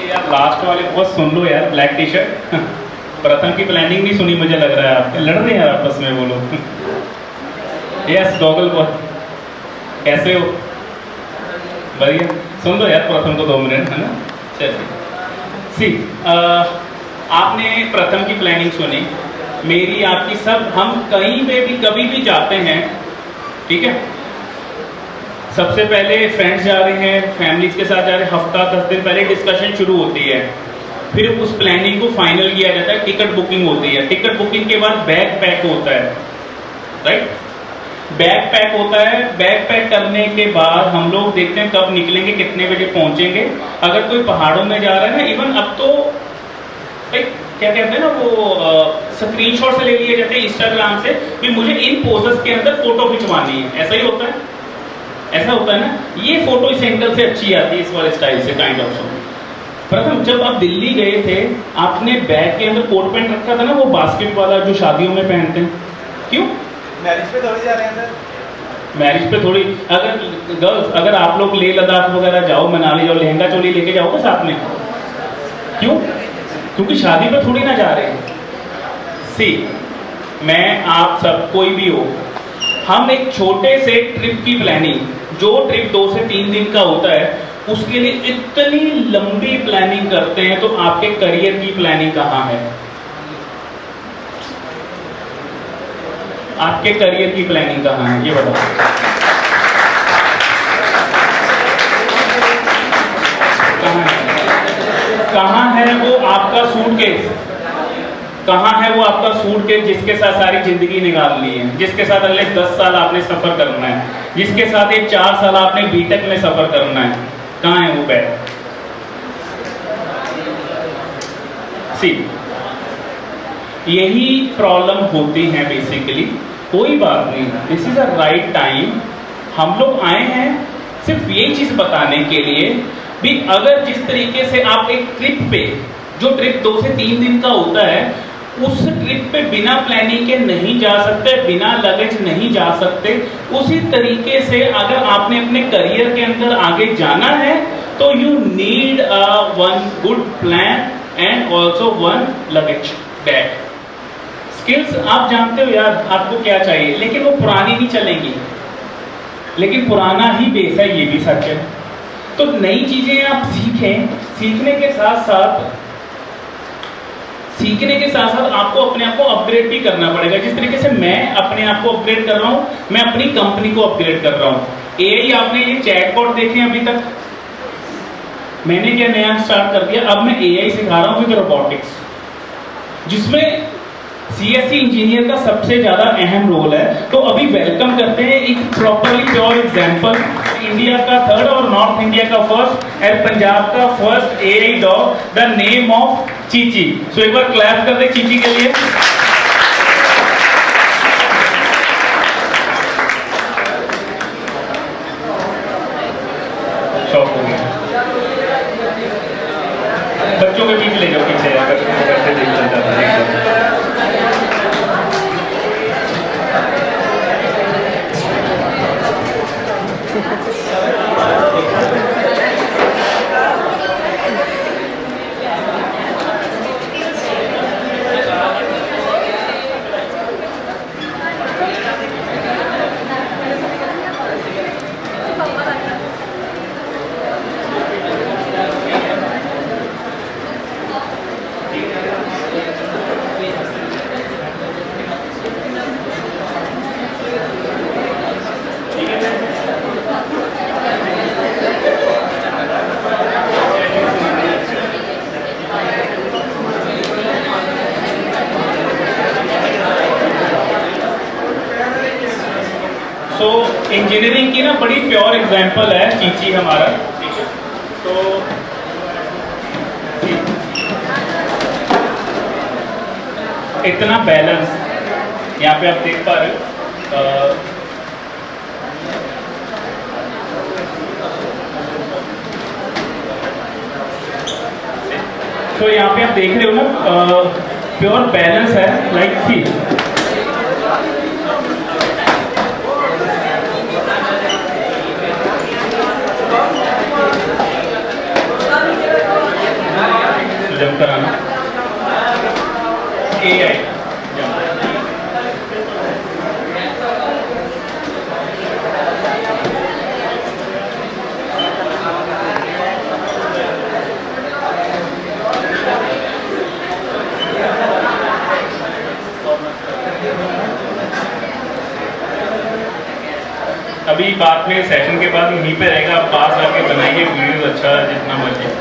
यार लास्ट वाले बहुत सुन लो यार, ब्लैक टी शर्ट। प्रथम की प्लानिंग नहीं सुनी, मुझे लग रहा है आप लड़ रहे हैं यार आपस में वो लोग। यस गॉगल बहुत, कैसे हो? बढ़िया, सुन दो यार प्रथम को 2 मिनट, है ना? चलिए सी, आपने प्रथम की प्लानिंग सुनी, मेरी आपकी सब, हम कहीं पे भी कभी भी जाते हैं, ठीक है? सबसे पहले फ्रेंड्स जा रहे हैं, फैमिलीज के साथ जा रहे हैं, हफ्ता 10 दिन पहले डिस्कशन शुरू होती है, फिर उस प्लानिंग को फाइनल किया जाता है, टिकट बुकिंग होती है, टिकट बुकिंग के बाद बैग पैक होता है, राइट? बैग पैक होता है, बैग पैक करने के बाद हम लोग देखते हैं कब निकलेंगे, कितने बजे पहुंचेंगे। अगर कोई पहाड़ों में जा रहा है ना, इवन अब तो क्या कहते हैं ना वो स्क्रीनशॉट से ले लिए जाते हैं इंस्टाग्राम से, भी मुझे इन पोजेस के अंदर फोटो खिंचवानी है, ऐसा ही होता है, ऐसा होता है ना? ये फोटो इस एंगल से अच्छी आती है, इस वाले स्टाइल से, काइंड ऑफ सो। प्रथम जब आप दिल्ली गए थे, आपने बैग के अंदर कोट पैंट रखा था ना, वो बास्केट वाला जो शादियों में पहनते हैं, क्यों? मैरिज पे थोड़ी जा रहे हैं सर। मैरिज पे थोड़ी, अगर गर्ल्स, अगर आप लोग लेह लद्दाख वगैरह जाओ, मनाली जाओ, लहंगा चोली लेके जाओगे साथ में, क्यों? क्योंकि शादी पे थोड़ी ना जा रहे हैं। सी, मैं आप सब कोई भी हो, हम एक छोटे से ट्रिप की प्लानिंग, जो ट्रिप 2 से 3 दिन का होता है, उसके लिए इतनी लंबी प्लानिंग करते हैं, तो आपके करियर की प्लानिंग कहाँ है? आपके करियर की प्लानिंग कहाँ है, ये बताओ। कहाँ है वो आपका सूटकेस? कहाँ है वो आपका सूटकेस जिसके साथ सारी जिंदगी निकालनी है, जिसके साथ अगले 10 साल आपने सफर करना है, जिसके साथ एक 4 साल आपने बीटेक में सफर करना है? कहाँ है वो बैग? सी, यही प्रॉब्लम होती है बेसिकली। कोई बात नहीं, this is a right time. हम लोग आए हैं सिर्फ ये चीज बताने के लिए भी, अगर जिस तरीके से आप एक ट्रिप पे, जो ट्रिप 2 से 3 दिन का होता है, उस ट्रिप पे बिना प्लानिंग के नहीं जा सकते, बिना लगेज नहीं जा सकते, उसी तरीके से अगर आपने अपने करियर के अंदर आगे जाना है तो you need one good plan and also one luggage bag. Skills आप जानते हो यार आपको क्या चाहिए, लेकिन वो पुरानी नहीं चलेंगी, लेकिन पुराना ही बेस है, ये भी सच है। तो नई चीजें आप सीखें, सीखने के साथ साथ आपको अपने आप को अपग्रेड भी करना पड़ेगा। जिस तरीके से मैं अपने आप को अपग्रेड कर रहा हूं, मैं अपनी कंपनी को अपग्रेड कर रहा हूं। एआई, आपने ये चैटबॉट देखे अभी तक? मैंने क्या नया स्टार्ट कर दिया, अब मैं एआई सिखा रहा हूं विद रोबोटिक्स, जिसमें सीएससी इंजीनियर का सबसे ज़्यादा अहम रोल है। तो अभी वेलकम करते हैं एक प्रॉपरली प्योर एग्जाम्पल, इंडिया का थर्ड और नॉर्थ इंडिया का फर्स्ट और पंजाब का first AI dog, the name of Chichi. सो एक बार क्लैप कर दे चीची के लिए। शौक हो गया, बच्चों के बीच ले जाओ पीछे, अगर कैसे देख लेता है। इंजीनियरिंग की ना बड़ी प्योर एग्जाम्पल है चीची हमारा, ठीक है। तो इतना बैलेंस यहाँ पे आप देख पा रहे हो। तो यहाँ पे आप देख रहे हो ना, प्योर बैलेंस है, लाइक सी जब कराना एआई अभी बाद में सेशन के बाद यहीं पे रहेगा, आप पास आके बनाइए वीडियो अच्छा जितना मर्जी।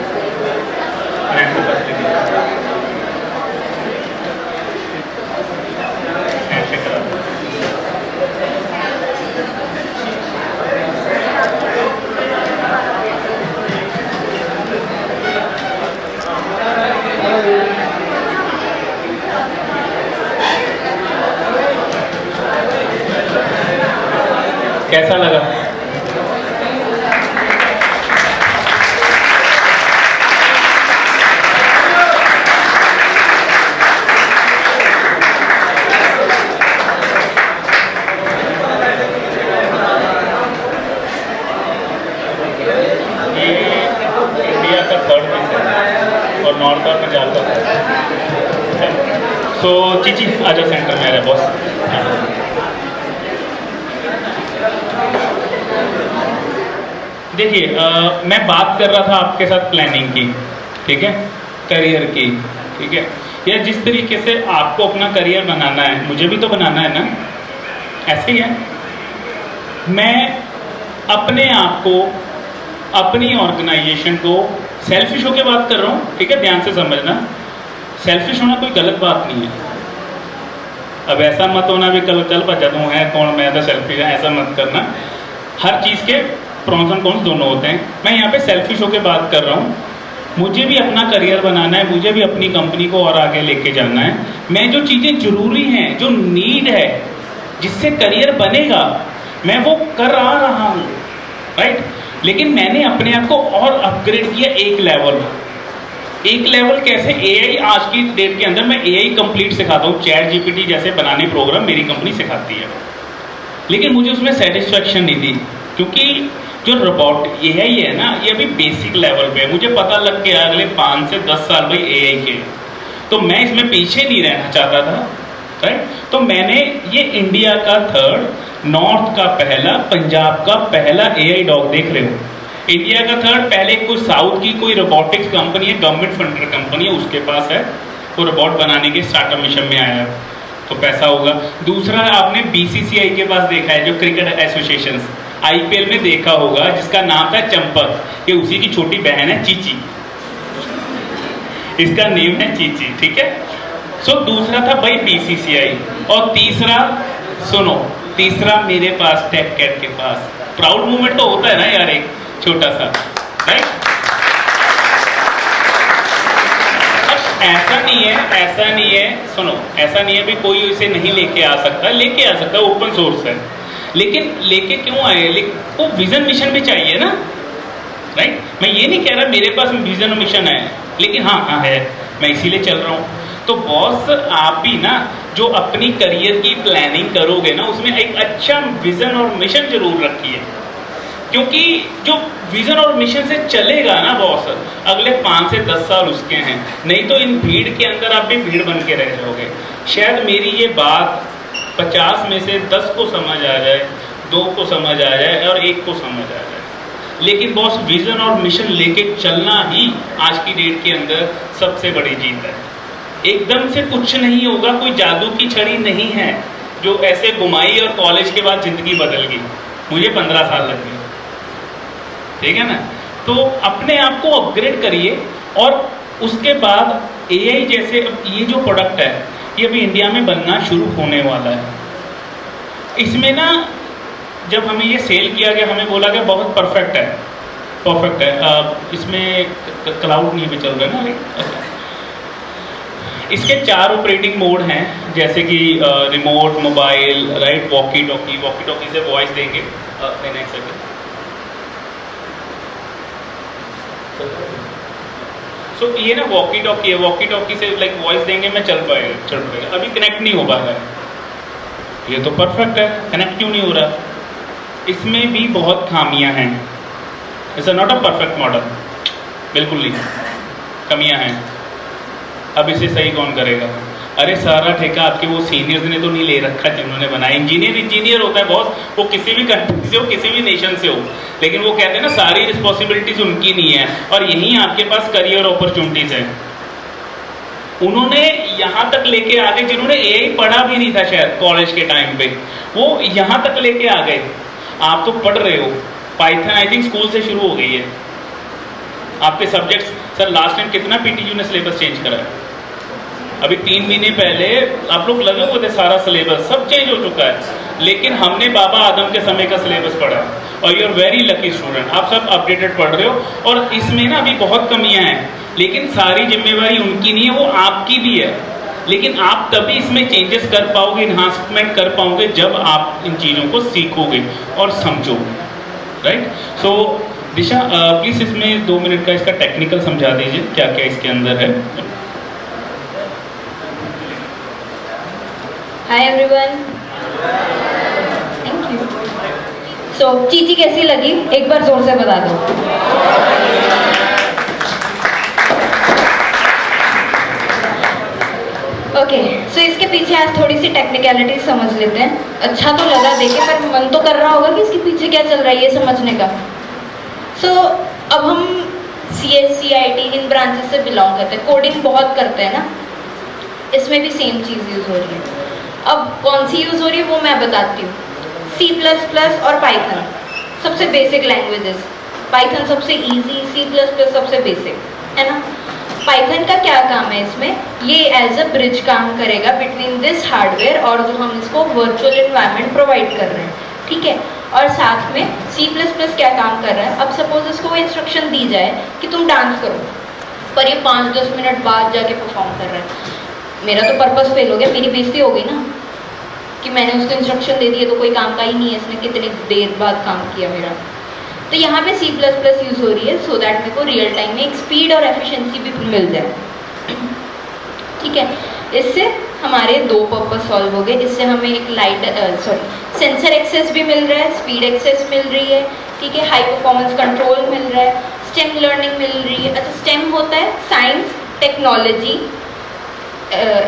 कैसा लगा? नॉर्थ और पंजाब का। सो चीची आजा सेंटर में आ रहा बॉस। देखिए मैं बात कर रहा था आपके साथ प्लानिंग की, ठीक है, करियर की, ठीक है, या जिस तरीके से आपको अपना करियर बनाना है, मुझे भी तो बनाना है ना, ऐसे ही है। मैं अपने आप को, अपनी ऑर्गेनाइजेशन को, सेल्फिश होकर बात कर रहा हूँ, ठीक है, ध्यान से समझना। सेल्फिश होना कोई गलत बात नहीं है। अब ऐसा मत होना भी कल चल बचा तू है कौन, मैं तो सेल्फिश है, ऐसा मत करना। हर चीज़ के प्रॉन्स एंड कॉन्स दोनों होते हैं। मैं यहाँ पे सेल्फिश होकर बात कर रहा हूँ। मुझे भी अपना करियर बनाना है, मुझे भी अपनी कंपनी को और आगे लेके जाना है। मैं जो चीज़ें ज़रूरी हैं, जो नीड है, जिससे करियर बनेगा, मैं वो कर रहा हूँ, राइट। लेकिन मैंने अपने आप को और अपग्रेड किया एक लेवल। एक लेवल कैसे? एआई आज की डेट के अंदर मैं एआई कंप्लीट सिखाता हूँ, चैट जीपीटी जैसे बनाने प्रोग्राम मेरी कंपनी सिखाती है। लेकिन मुझे उसमें सेटिस्फेक्शन नहीं थी, क्योंकि जो रोबोट एआई है ना, ये अभी बेसिक लेवल पे है। मुझे पता लग गया अगले 5 से 10 साल भाई एआई के, तो मैं इसमें पीछे नहीं रहना चाहता था, राइट। तो मैंने ये इंडिया का थर्ड, नॉर्थ का पहला, पंजाब का पहला एआई डॉग देख रहे हो। इंडिया का थर्ड, पहले कोई साउथ की कोई रोबोटिक्स कंपनी है, गवर्नमेंट फंडेड कंपनी है, उसके पास है, वो रोबोट बनाने के स्टार्टअप मिशन में आया है, तो पैसा होगा। दूसरा आपने बीसीसीआई के पास देखा है, जो क्रिकेट एसोसिएशन, आईपीएल में देखा होगा, जिसका नाम था चंपक, ये उसी की छोटी बहन है चीची, इसका नेम है चीची, ठीक है। सो दूसरा था भाई BCCI, और तीसरा सुनो, तीसरा मेरे पास टेक कैट के पास। प्राउड मूवमेंट तो होता है ना यार, एक छोटा सा, राइट? ऐसा नहीं है, सुनो, ऐसा नहीं है भी कोई इसे नहीं लेके आ सकता, लेके आ सकता है, ओपन सोर्स है। लेकिन लेके क्यों आए? वो विजन मिशन भी चाहिए ना, राइट? मैं ये नहीं कह रहा मेरे पास विजन और मिशन है, लेकिन हाँ है, मैं इसीलिए चल रहा हूँ। तो बॉस आप भी ना जो अपनी करियर की प्लानिंग करोगे ना, उसमें एक अच्छा विजन और मिशन जरूर रखिए, क्योंकि जो विजन और मिशन से चलेगा ना बॉस, अगले 5 से 10 साल उसके हैं। नहीं तो इन भीड़ के अंदर आप भी भीड़ बन के रह जाओगे। शायद मेरी ये बात 50 में से 10 को समझ आ जाए, 2 को समझ आ जाए और 1 को समझ आ जाए, लेकिन बॉस विजन और मिशन लेके चलना ही आज की डेट के अंदर सबसे बड़ी जीत है। एकदम से कुछ नहीं होगा, कोई जादू की छड़ी नहीं है जो ऐसे घुमाई और कॉलेज के बाद जिंदगी बदल गई। मुझे 15 साल लग गए, ठीक है ना? तो अपने आप को अपग्रेड करिए, और उसके बाद AI जैसे ये जो प्रोडक्ट है, ये अभी इंडिया में बनना शुरू होने वाला है। इसमें ना जब हमें ये सेल किया गया, हमें बोला गया बहुत परफेक्ट है, इसमें क्लाउड नहीं भी चल रहा है ना। इसके 4 ऑपरेटिंग मोड हैं, जैसे कि remote, mobile, right, walkie talkie से वॉइस देंगे। Next second. सो ये ना वॉकी टॉकी से लाइक वॉइस देंगे, मैं चल पाएगा। अभी कनेक्ट नहीं हो पा रहा है। ये तो परफेक्ट है, कनेक्ट क्यों नहीं हो रहा? इसमें भी बहुत खामियां हैं। It's not a perfect model, बिल्कुल नहीं, कमियां हैं। अब इसे सही कौन करेगा? अरे सारा ठेका आपके वो सीनियर्स ने तो नहीं ले रखा जिन्होंने बनाया। इंजीनियर होता है बॉस, वो किसी भी कंट्री से हो, किसी भी नेशन से हो, लेकिन वो कहते हैं ना सारी रिस्पॉन्सिबिलिटीज उनकी नहीं है, और यहीं आपके पास करियर अपॉर्चुनिटीज हैं। उन्होंने यहाँ तक लेके आ गए, जिन्होंने AI पढ़ा भी नहीं था शायद कॉलेज के टाइम पे, वो यहाँ तक लेके आ गए। आप तो पढ़ रहे हो पाइथन, आई थिंक स्कूल से शुरू हो गई है आपके सब्जेक्ट्स। सर लास्ट टाइम कितना PTU ने सिलेबस चेंज करा है? अभी 3 महीने पहले आप लोग लगे हुए थे, सारा सिलेबस सब चेंज हो चुका है, लेकिन हमने बाबा आदम के समय का सिलेबस पढ़ा है, और you are very lucky student, आप सब अपडेटेड पढ़ रहे हो। और इसमें ना अभी बहुत कमियां हैं, लेकिन सारी जिम्मेवारी उनकी नहीं है, वो आपकी भी है। लेकिन आप तभी इसमें चेंजेस कर पाओगे, इन्हांसमेंट कर पाओगे, जब आप इन चीज़ों को सीखोगे और समझोगे, राइट? सो दिशा प्लीज़ इसमें 2 मिनट का इसका टेक्निकल समझा दीजिए, क्या क्या इसके अंदर है। Hi everyone, thank you. So चीची कैसी लगी? एक बार जोर से बता दो। ओके, सो इसके पीछे आज थोड़ी सी टेक्निकलिटी समझ लेते हैं। अच्छा तो लगा देखे, पर मन तो कर रहा होगा कि इसके पीछे क्या चल रहा है ये समझने का। सो अब हम CSCIT इन ब्रांचेस से बिलोंग करते हैं, कोडिंग बहुत करते हैं ना, इसमें भी सेम चीज़ यूज़ हो रही है। अब कौन सी यूज़ हो रही है वो मैं बताती हूँ। C++ और पाइथन सबसे बेसिक लैंग्वेजेस, पाइथन सबसे इजी, C++ सबसे बेसिक, है ना। पाइथन का क्या काम है इसमें? ये एज अ ब्रिज काम करेगा बिटवीन दिस हार्डवेयर और जो हम इसको वर्चुअल एनवायरनमेंट प्रोवाइड कर रहे हैं, ठीक है। और साथ में C++ क्या काम कर रहा है? अब सपोज इसको इंस्ट्रक्शन दी जाए कि तुम डांस करो, पर ये 5-10 मिनट बाद जाके परफॉर्म कर रहा है। मेरा तो पर्पस फेल हो गया, मेरी बेइज्जती हो गई ना, कि मैंने उसको इंस्ट्रक्शन दे दी है तो कोई काम का ही नहीं है, इसने कितनी देर बाद काम किया मेरा। तो यहाँ पे C++ यूज़ हो रही है सो दैट मेरे को रियल टाइम में एक स्पीड और एफिशिएंसी भी मिल जाए, ठीक है। इससे हमारे 2 पर्पस सॉल्व हो गए। इससे हमें एक सेंसर एक्सेस भी मिल रहा है, स्पीड एक्सेस मिल रही है, ठीक है, हाई परफॉर्मेंस कंट्रोल मिल रहा है, स्टेम लर्निंग मिल रही है। अच्छा, स्टेम होता है science, technology,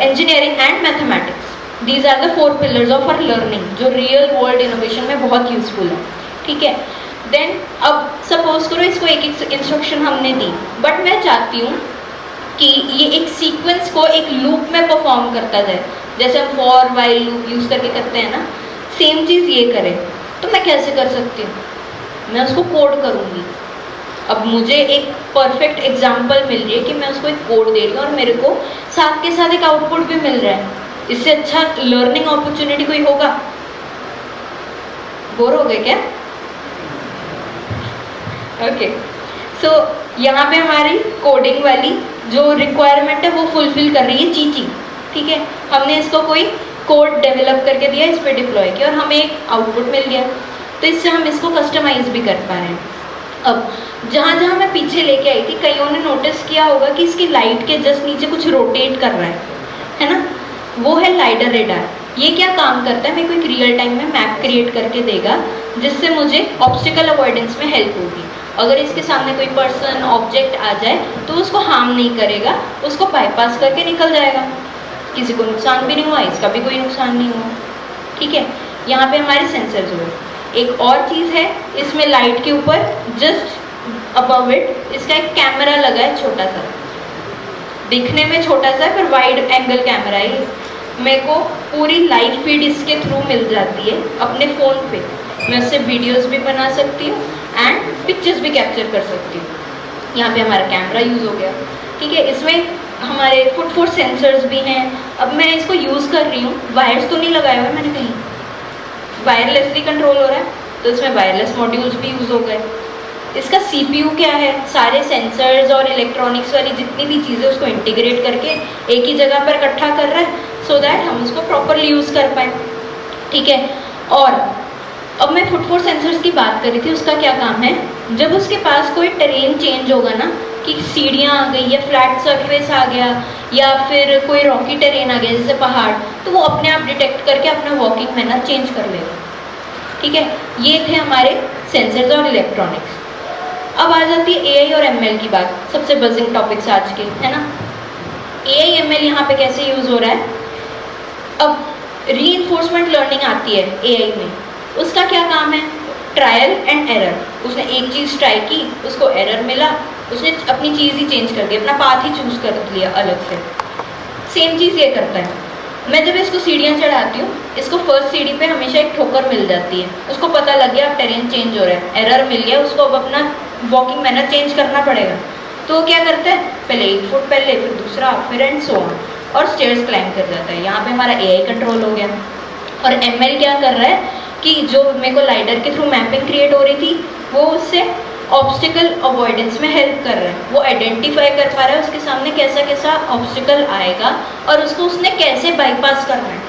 engineering and mathematics. These are the 4 pillars of our learning, जो रियल वर्ल्ड इनोवेशन में बहुत यूजफुल है, ठीक है। देन अब सपोज करो इसको एक इंस्ट्रक्शन हमने दी, बट मैं चाहती हूँ कि ये एक सीक्वेंस को एक लूप में परफॉर्म करता जाए, जैसे हम फॉर वाइल लूप यूज़ करके करते हैं ना, सेम चीज़ ये करे। तो मैं कैसे कर सकती हूँ? मैं उसको कोड करूँगी, अब मुझे एक परफेक्ट एग्जाम्पल मिल रही है कि मैं उसको एक कोड दे रही हूँ और मेरे को साथ के साथ एक आउटपुट भी मिल रहा है। इससे अच्छा लर्निंग अपॉर्चुनिटी कोई होगा? बोर हो गए क्या? ओके, सो यहाँ पे हमारी कोडिंग वाली जो रिक्वायरमेंट है वो फुलफिल कर रही है चीची। ठीक है, हमने इसको कोई कोड डेवलप करके दिया, इस पर डिप्लॉय किया और हमें एक आउटपुट मिल गया। तो इससे हम इसको कस्टमाइज भी कर पा रहे हैं। अब जहाँ जहाँ मैं पीछे लेके आई थी, कईयों ने नोटिस किया होगा कि इसकी लाइट के जस्ट नीचे कुछ रोटेट कर रहा है ना? वो है लाइडर रेडार। ये क्या काम करता है? मेरे को एक रियल टाइम में मैप क्रिएट करके देगा जिससे मुझे ऑब्स्टिकल अवॉइडेंस में हेल्प होगी। अगर इसके सामने कोई पर्सन ऑब्जेक्ट आ जाए तो उसको हार्म नहीं करेगा, उसको बाईपास करके निकल जाएगा, किसी को नुकसान भी नहीं हुआ, इसका भी कोई नुकसान नहीं हुआ। ठीक है, यहाँ पे हमारे सेंसर्स हुए। एक और चीज़ है, इसमें लाइट के ऊपर जस्ट अबव इट इसका एक कैमरा लगा है, छोटा सा, दिखने में छोटा सा पर वाइड एंगल कैमरा है। मेरे को पूरी लाइव फीड इसके थ्रू मिल जाती है अपने फ़ोन पे। मैं उससे वीडियोस भी बना सकती हूँ एंड पिक्चर्स भी कैप्चर कर सकती हूँ। यहाँ पे हमारा कैमरा यूज़ हो गया। ठीक है, इसमें हमारे फुट फोर्स सेंसर्स भी हैं। अब मैं इसको यूज़ कर रही हूँ, वायर्स तो नहीं लगाए हुए मैंने कहीं, वायरलेसली कंट्रोल हो रहा है, तो इसमें वायरलेस मॉड्यूल्स भी यूज़ हो गए। इसका CPU क्या है, सारे सेंसर्स और इलेक्ट्रॉनिक्स वाली जितनी भी चीज़ें उसको इंटीग्रेट करके एक ही जगह पर इकट्ठा कर रहा है सो दैट हम उसको प्रॉपरली यूज़ कर पाए। ठीक है, और अब मैं फुट फोर्स सेंसर्स की बात कर रही थी, उसका क्या काम है? जब उसके पास कोई टेरेन चेंज होगा ना, कि सीढ़ियाँ आ गई या फ्लैट सरफेस आ गया या फिर कोई रॉकी टेरेन आ गया जैसे पहाड़, तो वो अपने आप डिटेक्ट करके अपना वॉकिंग मैनर चेंज कर लेगा। ठीक है, ये थे हमारे सेंसर्स और इलेक्ट्रॉनिक्स। अब आ जाती है AI और ML की बात, सबसे बजिंग टॉपिक्स आज के, है ना? AI ML यहाँ पे कैसे यूज़ हो रहा है? अब रीइंफोर्समेंट लर्निंग आती है AI में, उसका क्या काम है? Trial and error. उसने एक चीज़ ट्राई की, उसको एरर मिला, उसने अपनी चीज़ ही चेंज कर दी, अपना पाथ ही चूज़ कर लिया अलग से। सेम चीज़ ये करता है। मैं जब इसको सीढ़ियाँ चढ़ाती हूँ, इसको फर्स्ट सीढ़ी पे हमेशा एक ठोकर मिल जाती है, उसको पता लग गया अब टेरेन चेंज हो रहा है, एरर मिल गया, उसको अब अपना वॉकिंग मैनर चेंज करना पड़ेगा। तो वो क्या करता है? पहले एक फुट पहले, फिर दूसरा, फिर एंड सो ऑन, और स्टेयर्स क्लाइंब कर जाता है। यहाँ पे हमारा AI कंट्रोल हो गया। और ML क्या कर रहा है कि जो मेरे को लाइडर के थ्रू मैपिंग क्रिएट हो रही थी, वो उससे ऑब्स्टिकल अवॉइडेंस में हेल्प कर रहा है। वो आइडेंटिफाई कर पा रहा है उसके सामने कैसा कैसा ऑब्स्टिकल आएगा और उसको उसने कैसे बाईपास करना है।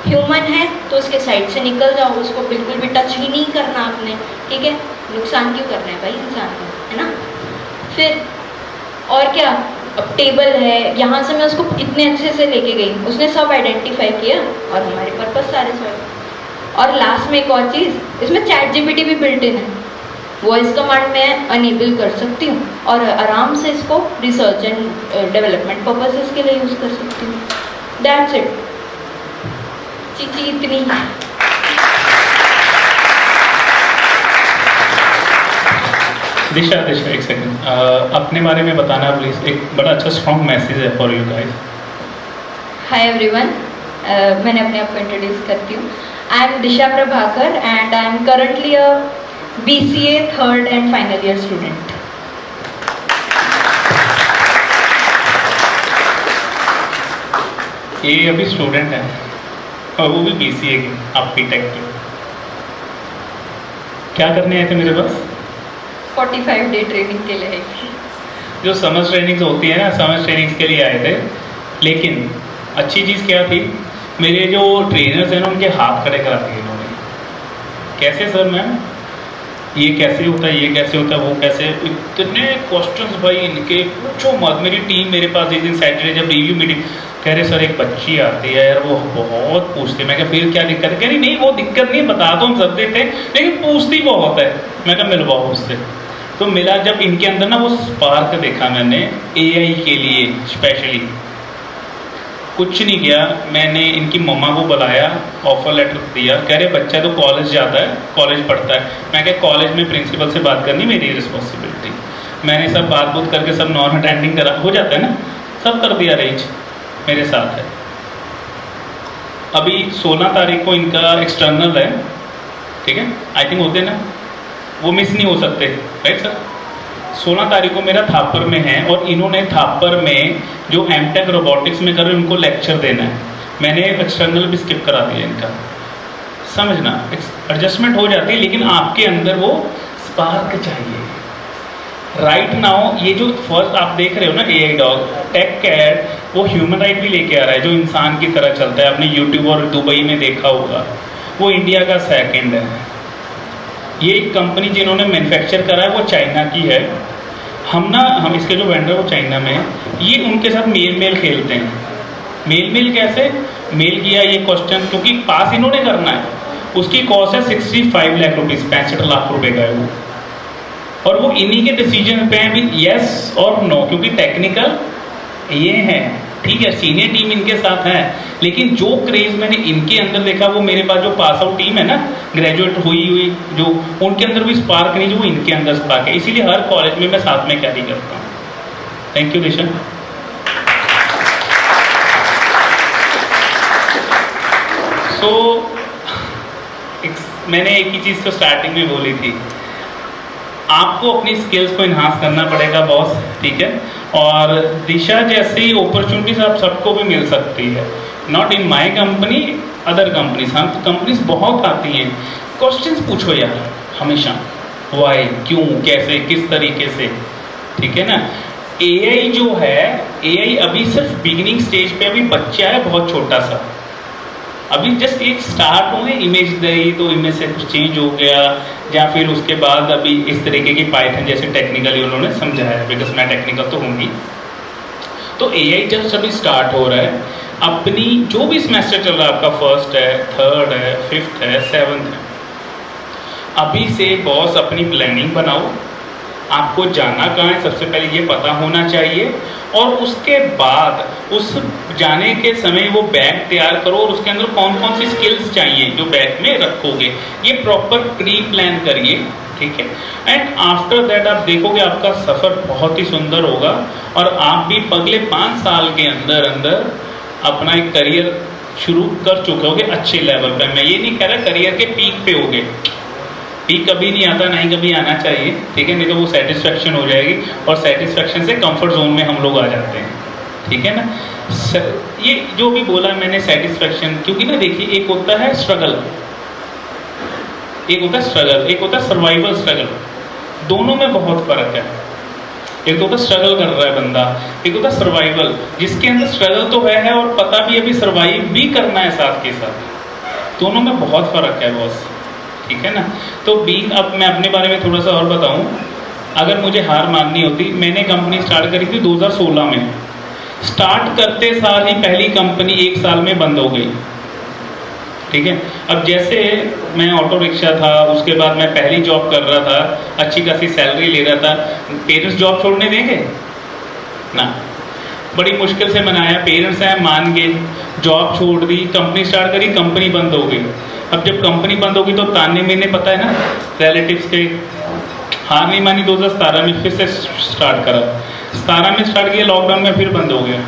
ह्यूमन है तो उसके साइड से निकल जाओ, उसको बिल्कुल भी टच ही नहीं करना आपने। ठीक है, नुकसान क्यों करना है भाई इंसान को, है ना? फिर और क्या, अब टेबल है, यहाँ से मैं उसको इतने अच्छे से लेके गई, उसने सब आइडेंटिफाई किया और हमारे पर्पस सारे। और लास्ट में एक और चीज़, इसमें ChatGPT भी बिल्ट इन है। वॉइस कमांड मैं अनेबल कर सकती हूँ और आराम से इसको रिसर्च एंड डेवलपमेंट पर्पसेस के लिए यूज़ कर सकती हूँ। That's it. चीची इतनी। दिशा एक सेकंड, अपने बारे में बताना प्लीज। एक बड़ा अच्छा स्ट्रॉन्ग मैसेज है for you guys. Hi everyone, मैंने अपने आप को इंट्रोड्यूस करती हूँ। I am Disha Prabhakar and I am currently a BCA third and final year student. ये अभी स्टूडेंट है और वो भी BCA की, आप बीटेक की। क्या करने आए थे मेरे पास? 45 डे ट्रेनिंग के लिए। जो समर ट्रेनिंग्स होती है ना, समर ट्रेनिंग्स के लिए आए थे। लेकिन अच्छी चीज़ क्या थी, मेरे जो ट्रेनर्स हैं ना उनके हाथ खड़े करा दिए इन्होंने। कैसे सर मैम, ये कैसे होता है, ये कैसे होता है, वो कैसे, इतने क्वेश्चंस भाई इनके पूछो मत। मेरी टीम मेरे पास एक दिन सैटरडे जब रिव्यू मीटिंग, कह रहे सर एक बच्ची आती है यार वो बहुत पूछती है। मैं कहा फिर क्या दिक्कत है? कह रही नहीं वो दिक्कत नहीं, बता तो हम सब देते लेकिन पूछती बहुत है। मैं कहा मिलवाओ उससे। तो मिला, जब इनके अंदर ना वो स्पार्क देखा मैंने AI के लिए स्पेशली। कुछ नहीं किया, मैंने इनकी मम्मा को बुलाया, ऑफर लेटर दिया। कह रहे बच्चा तो कॉलेज जाता है, कॉलेज पढ़ता है। मैं कहा कॉलेज में प्रिंसिपल से बात करनी मेरी रिस्पॉन्सिबिलिटी। मैंने सब बात बूत करके सब नॉन अटेंडिंग करा, हो जाता है ना, सब कर दिया, अरेंज मेरे साथ है। अभी 16 तारीख को इनका एक्सटर्नल है, ठीक है, आई थिंक होते ना, वो मिस नहीं हो सकते, राइट सर? 16 तारीख को मेरा थापर में है और इन्होंने थापर में जो एमटेक रोबोटिक्स में कर रहे हैं उनको लेक्चर देना है। मैंने एक्सटर्नल भी स्किप करा दिया इनका, समझना एडजस्टमेंट हो जाती है, लेकिन आपके अंदर वो स्पार्क चाहिए। राइट नाउ ये जो फर्स्ट आप देख रहे हो ना AI डॉग टेक कैड, वो ह्यूमन राइट भी लेके आ रहा है जो इंसान की तरह चलता है। आपने यूट्यूब और दुबई में देखा होगा, वो इंडिया का सेकंड है। ये एक कंपनी जिन्होंने मैन्युफैक्चर करा है वो चाइना की है। हम इसके जो वेंडर वो चाइना में है। ये उनके साथ मेल खेलते हैं। मेल कैसे मेल किया ये क्वेश्चन, क्योंकि पास इन्होंने करना है, उसकी कॉस्ट है 65 लाख रुपीज़, 65 लाख रुपए का है वो। और वो इन्हीं के डिसीजन पे हैं भी येस और नो, क्योंकि टेक्निकल ये है, ठीक है, सीनियर टीम इनके साथ है, लेकिन जो क्रेज मैंने इनके अंदर देखा वो मेरे पास जो पास आउट टीम है ना, ग्रेजुएट हुई जो उनके अंदर भी स्पार्क नहीं जो वो इनके अंदर स्पार्क है। इसीलिए हर कॉलेज में मैं साथ में कैरी करता हूँ। थैंक यू दिशा। मैंने एक ही चीज़ तो स्टार्टिंग में बोली थी, आपको अपनी स्किल्स को इन्हांस करना पड़ेगा बॉस, ठीक है। और दिशा जैसी अपॉर्चुनिटीज आप सबको भी मिल सकती है, not in my company, other companies. हम कंपनीज बहुत आती हैं, क्वेश्चंस पूछो यार हमेशा, वाई, क्यों, कैसे, किस तरीके से, ठीक है ना। AI जो है, AI अभी सिर्फ बिगिनिंग स्टेज पे, अभी बच्चा है बहुत छोटा सा, अभी जस्ट एक स्टार्ट हुए, इमेज दी तो इमेज से कुछ चेंज हो गया, या फिर उसके बाद अभी इस तरीके की पाइथन जैसे टेक्निकली उन्होंने समझाया, बिकॉज मैं टेक्निकल तो होंगी। तो AI जस्ट अभी स्टार्ट हो रहा है। अपनी जो भी सेमेस्टर चल रहा है, आपका फर्स्ट है, थर्ड है, फिफ्थ है, सेवन्थ है, अभी से बॉस अपनी प्लानिंग बनाओ। आपको जाना कहाँ है सबसे पहले ये पता होना चाहिए, और उसके बाद उस जाने के समय वो बैग तैयार करो और उसके अंदर कौन कौन सी स्किल्स चाहिए जो बैग में रखोगे, ये प्रॉपर प्री प्लान करिए, ठीक है। एंड आफ्टर दैट आप देखोगे आपका सफ़र बहुत ही सुंदर होगा, और आप भी अगले 5 साल के अंदर अंदर अपना एक करियर शुरू कर चुके होगे अच्छे लेवल पे। मैं ये नहीं कह रहा करियर के पीक पे होगे, पीक कभी नहीं आता, नहीं कभी आना चाहिए, ठीक है, नहीं तो वो सेटिस्फेक्शन हो जाएगी, और सेटिस्फेक्शन से कंफर्ट जोन में हम लोग आ जाते हैं, ठीक है ना। ये जो भी बोला मैंने सेटिस्फेक्शन, क्योंकि ना देखिए, एक होता है स्ट्रगल, एक होता है स्ट्रगल, एक होता है सर्वाइवल स्ट्रगल, दोनों में बहुत फर्क है। एक तो होता है स्ट्रगल कर रहा है बंदा, एक होता है सर्वाइवल, जिसके अंदर स्ट्रगल तो है और पता भी अभी सर्वाइव भी करना है साथ के साथ, दोनों में बहुत फर्क है बॉस, ठीक है ना। तो अब मैं अपने बारे में थोड़ा सा और बताऊं, अगर मुझे हार माननी होती, मैंने कंपनी स्टार्ट करी थी 2016 में, स्टार्ट करते साल ही पहली कंपनी 1 साल में बंद हो गई, ठीक है। अब जैसे मैं ऑटो रिक्शा था, उसके बाद मैं पहली जॉब कर रहा था, अच्छी खासी सैलरी ले रहा था, पेरेंट्स जॉब छोड़ने देंगे ना, बड़ी मुश्किल से मनाया, पेरेंट्स हैं मान गए, जॉब छोड़ दी, कंपनी स्टार्ट करी, कंपनी बंद हो गई। अब जब कंपनी बंद होगी तो ताने मैंने पता है ना रिलेटिव्स के, हार नहीं मानी, 2017 में फिर से स्टार्ट करा, 17 में स्टार्ट किया, लॉकडाउन में फिर बंद हो गया।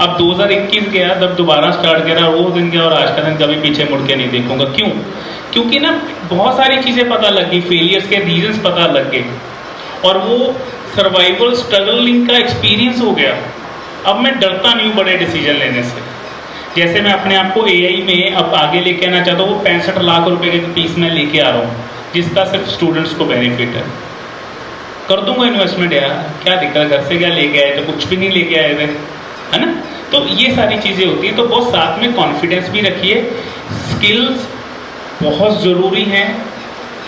अब 2021 गया, तब दोबारा स्टार्ट करा, वो दिन गया और आज का दिन कभी पीछे मुड़ के नहीं देखूंगा। क्यों? क्योंकि ना बहुत सारी चीज़ें पता लग गई, फेलियर्स के रीजंस पता लग गए, और वो सर्वाइवल स्ट्रगलिंग का एक्सपीरियंस हो गया। अब मैं डरता नहीं हूँ बड़े डिसीजन लेने से। जैसे मैं अपने आप को AI में अब आगे लेके आना चाहता हूँ, वो 65 लाख रुपए के पीस में लेके आ रहा हूँ, जिसका सिर्फ स्टूडेंट्स को बेनिफिट है। कर दूंगा इन्वेस्टमेंट यार, क्या दिक्कत है, घर से क्या लेके आए थे, कुछ भी नहीं लेके आए थे, है ना। तो ये सारी चीज़ें होती हैं। तो बहुत साथ में कॉन्फिडेंस भी रखिए, स्किल्स बहुत ज़रूरी हैं।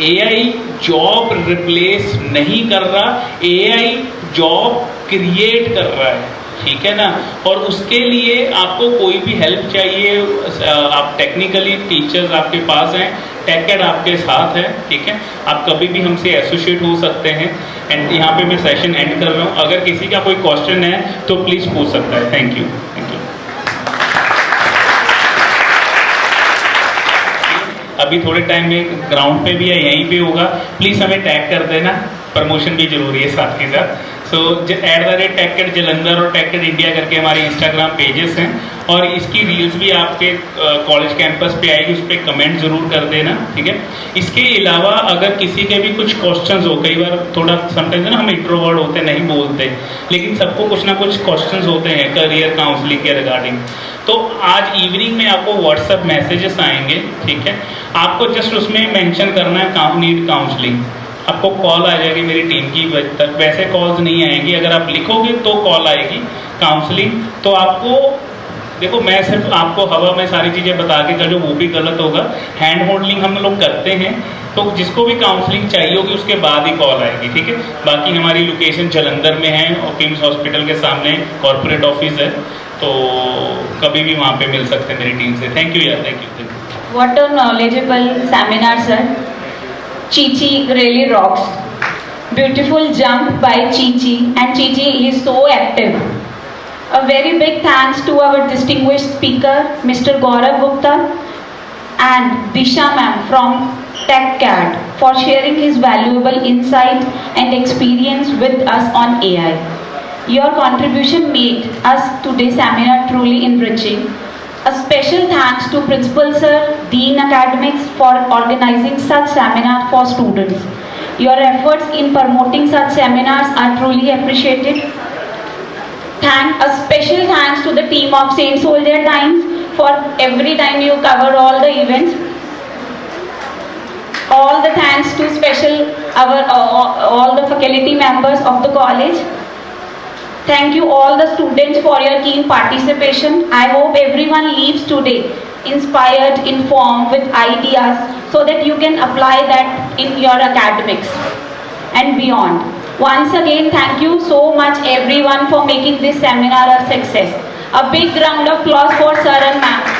AI जॉब रिप्लेस नहीं कर रहा, AI जॉब क्रिएट कर रहा है, ठीक है ना। और उसके लिए आपको कोई भी हेल्प चाहिए, आप टेक्निकली टीचर्स आपके पास हैं, टेक-एड आपके साथ है, ठीक है। आप कभी भी हमसे एसोसिएट हो सकते हैं। एंड यहाँ पे मैं सेशन एंड कर रहा हूँ, अगर किसी का कोई क्वेश्चन है तो प्लीज़ पूछ सकता है। Thank you, thank you. अभी थोड़े टाइम में ग्राउंड पे भी है, यहीं पे होगा, प्लीज़ हमें टैग कर देना, प्रमोशन भी जरूरी है साथ के साथ। सो @TechEd जलंधर और TechEd इंडिया करके हमारे इंस्टाग्राम पेजेस हैं, और इसकी रील्स भी आपके कॉलेज कैंपस पे आएगी, उस पर कमेंट ज़रूर कर देना, ठीक है। इसके अलावा अगर किसी के भी कुछ क्वेश्चंस हो, कई बार थोड़ा समटाइम्स ना हम इंट्रोवर्ट होते नहीं बोलते, लेकिन सबको कुछ ना कुछ क्वेश्चंस होते हैं करियर काउंसलिंग के रिगार्डिंग, तो आज इवनिंग में आपको व्हाट्सएप मैसेजेस आएंगे, ठीक है। आपको जस्ट उसमें मेंशन करना है नीड काउंसलिंग, आपको कॉल आ जाएगी मेरी टीम की, वैसे कॉल्स नहीं आएंगी, अगर आप लिखोगे तो कॉल आएगी काउंसलिंग। तो आपको देखो, मैं सिर्फ आपको हवा में सारी चीज़ें बता के चलो, वो भी गलत होगा। हैंड होल्डिंग हम लोग करते हैं, तो जिसको भी काउंसलिंग चाहिए होगी उसके बाद ही कॉल आएगी, ठीक है। बाकी हमारी लोकेशन जालंधर में है और किम्स हॉस्पिटल के सामने कॉर्पोरेट ऑफिस है, तो कभी भी वहाँ पे मिल सकते हैं मेरी टीम से। थैंक यू यार, thank you. What a knowledgeable seminar, sir. Chichi really rocks. Beautiful jump by Chichi, and Chichi is so active. A very big thanks to our distinguished speaker, Mr. Gaurav Gupta, and Disha ma'am from TechCAD for sharing his valuable insight and experience with us on AI. Your contribution made us today's seminar truly enriching. A special thanks to Principal Sir, Dean Academics for organizing such seminar for students. Your efforts in promoting such seminars are truly appreciated. A special thanks to the team of Saint Soldier Times for every time you cover all the events. All the thanks to all the faculty members of the college. Thank you all the students for your keen participation. I hope everyone leaves today inspired, informed with ideas so that you can apply that in your academics and beyond. Once again, thank you so much everyone for making this seminar a success. A big round of applause for sir and ma'am.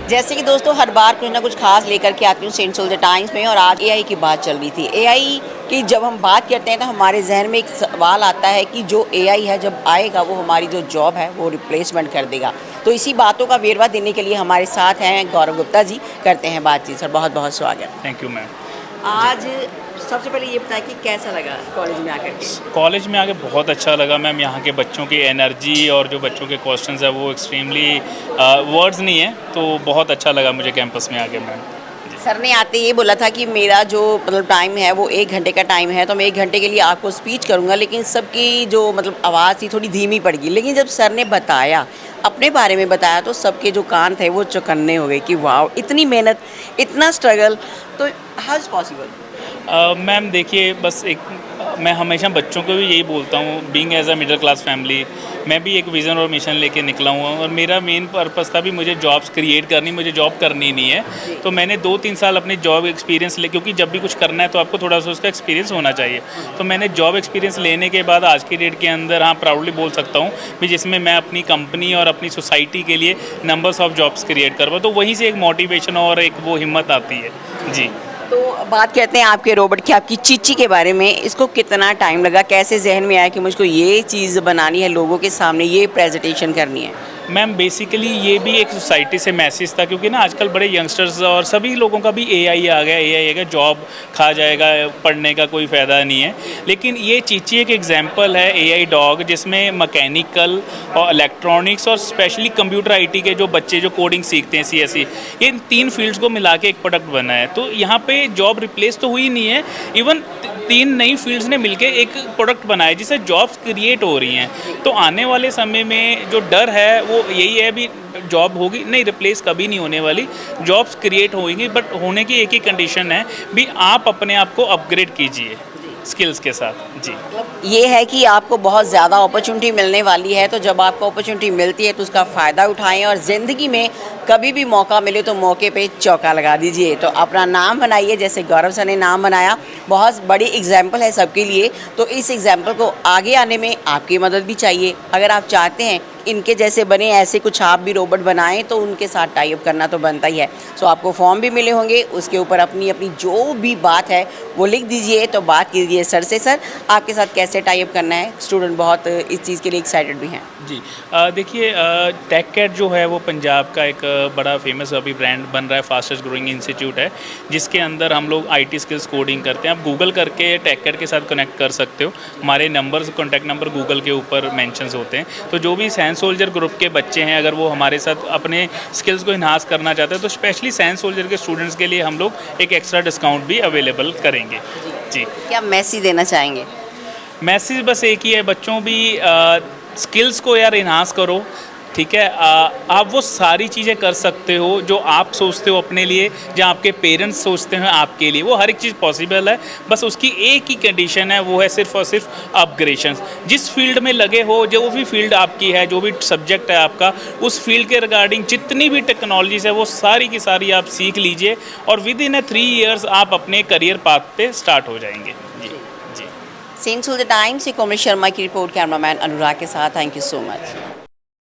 जैसे कि दोस्तों हर बार कुछ ना कुछ खास लेकर के आती हूँ सेंट सोल्जर टाइम्स में, और आज एआई की बात चल रही थी। एआई की जब हम बात करते हैं तो हमारे जहन में एक सवाल आता है कि जो एआई है जब आएगा वो हमारी जो जॉब है वो रिप्लेसमेंट कर देगा। तो इसी बातों का वेरवा देने के लिए हमारे साथ हैं गौरव गुप्ता जी। करते हैं बातचीत। सर बहुत बहुत स्वागत। Thank you ma'am. आज सबसे पहले ये बताएं कि कैसा लगा कॉलेज में आकर के? कॉलेज में आके बहुत अच्छा लगा मैम। यहाँ के बच्चों की एनर्जी और जो बच्चों के क्वेश्चंस है वो एक्सट्रीमली वर्ड्स नहीं है, तो बहुत अच्छा लगा मुझे कैंपस में आके मैम। सर ने आते ये बोला था कि मेरा जो मतलब टाइम है वो 1 घंटे का टाइम है, तो मैं 1 घंटे के लिए आपको स्पीच करूँगा, लेकिन सबकी जो मतलब आवाज़ थी थोड़ी धीमी पड़ गई। लेकिन जब सर ने बताया, अपने बारे में बताया, तो सबके जो कान थे वो चौकन्ने हो गए कि वाह, इतनी मेहनत, इतना स्ट्रगल, तो हाउ इज़ पॉसिबल? मैम देखिए, बस एक मैं हमेशा बच्चों को भी यही बोलता हूँ, being as a middle class family, मैं भी एक विज़न और मिशन लेके निकला हुआ हूँ और मेरा मेन पर्पस था भी मुझे जॉब्स क्रिएट करनी, मुझे जॉब करनी नहीं है। तो मैंने 2-3 साल अपने जॉब एक्सपीरियंस ले, क्योंकि जब भी कुछ करना है तो आपको थोड़ा सा उसका एक्सपीरियंस होना चाहिए। तो मैंने जॉब एक्सपीरियंस लेने के बाद आज की डेट के अंदर हाँ प्राउडली बोल सकता हूँ भी जिसमें मैं अपनी कंपनी और अपनी सोसाइटी के लिए नंबर्स ऑफ जॉब्स क्रिएट कर पाऊँ। तो वहीं से एक मोटिवेशन और एक वो हिम्मत आती है जी। तो बात करते हैं आपके रोबोट की, आपकी चीची के बारे में। इसको कितना टाइम लगा, कैसे जहन में आया कि मुझको ये चीज़ बनानी है, लोगों के सामने ये प्रेजेंटेशन करनी है? मैम बेसिकली ये भी एक सोसाइटी से मैसेज था, क्योंकि ना आजकल बड़े यंगस्टर्स और सभी लोगों का भी एआई आ गया, जॉब खा जाएगा, पढ़ने का कोई फ़ायदा नहीं है। लेकिन ये चीची एक एग्जांपल है एआई डॉग, जिसमें मैकेनिकल और इलेक्ट्रॉनिक्स और स्पेशली कंप्यूटर आईटी के जो बच्चे जो कोडिंग सीखते हैं सीएसई, ये 3 फील्ड्स को मिला के एक प्रोडक्ट बना है। तो यहाँ पे जॉब रिप्लेस तो हुई नहीं है, इवन 3 नई फील्ड्स ने मिलके एक प्रोडक्ट बनाया जिससे जॉब्स क्रिएट हो रही हैं। तो आने वाले समय में जो डर है वो यही है भी जॉब होगी नहीं, रिप्लेस कभी नहीं होने वाली, जॉब्स क्रिएट होंगी, बट होने की एक ही कंडीशन है भी आप अपने आप को अपग्रेड कीजिए स्किल्स के साथ जी। ये है कि आपको बहुत ज़्यादा अपॉर्चुनिटी मिलने वाली है, तो जब आपको अपॉर्चुनिटी मिलती है तो उसका फ़ायदा उठाएं और ज़िंदगी में कभी भी मौका मिले तो मौके पे चौका लगा दीजिए। तो अपना नाम बनाइए, जैसे गौरव सर ने नाम बनाया, बहुत बड़ी एग्जाम्पल है सबके लिए। तो इस एग्जाम्पल को आगे आने में आपकी मदद भी चाहिए। अगर आप चाहते हैं इनके जैसे बने, ऐसे कुछ आप भी रोबोट बनाएं, तो उनके साथ टाई अप करना तो बनता ही है। सो आपको फॉर्म भी मिले होंगे, उसके ऊपर अपनी अपनी जो भी बात है वो लिख दीजिए। तो बात कीजिए सर से, सर आपके साथ कैसे टाई अप करना है। स्टूडेंट बहुत इस चीज़ के लिए एक्साइटेड भी हैं जी। देखिए टेककेट जो है वो पंजाब का एक बड़ा फेमस अभी ब्रांड बन रहा है, फास्टेस्ट ग्रोइंग इंस्टीट्यूट है, जिसके अंदर हम लोग आईटी स्किल्स कोडिंग करते हैं। आप गूगल करके टेककेट के साथ कनेक्ट कर सकते हो, हमारे नंबर्स कॉन्टैक्ट नंबर गूगल के ऊपर मेंशंस होते हैं। तो जो भी साइंस सोल्जर ग्रुप के बच्चे हैं, अगर वो हमारे साथ अपने स्किल्स को इन्हांस करना चाहते हैं तो स्पेशली साइंस सोल्जर के स्टूडेंट्स के लिए हम लोग एक एक्स्ट्रा डिस्काउंट भी अवेलेबल करेंगे जी। क्या मैसेज देना चाहेंगे? मैसेज बस एक ही है, बच्चों भी स्किल्स को यार इन्हांस करो, ठीक है। आप वो सारी चीज़ें कर सकते हो जो आप सोचते हो अपने लिए, जहाँ आपके पेरेंट्स सोचते हैं आपके लिए, वो हर एक चीज़ पॉसिबल है। बस उसकी एक ही कंडीशन है, वो है सिर्फ और सिर्फ अपग्रेडेशन। जिस फील्ड में लगे हो, जो भी फील्ड आपकी है, जो भी सब्जेक्ट है आपका, उस फील्ड के रिगार्डिंग जितनी भी टेक्नोलॉजीज़ है वो सारी की सारी आप सीख लीजिए और विद इन 3 ईयर्स आप अपने करियर पाथ पे स्टार्ट हो जाएंगे जी जी। सेंट सोल्जर टाइम्स से कोमल शर्मा की रिपोर्ट, कैमरामैन अनुराग के साथ। Thank you so much.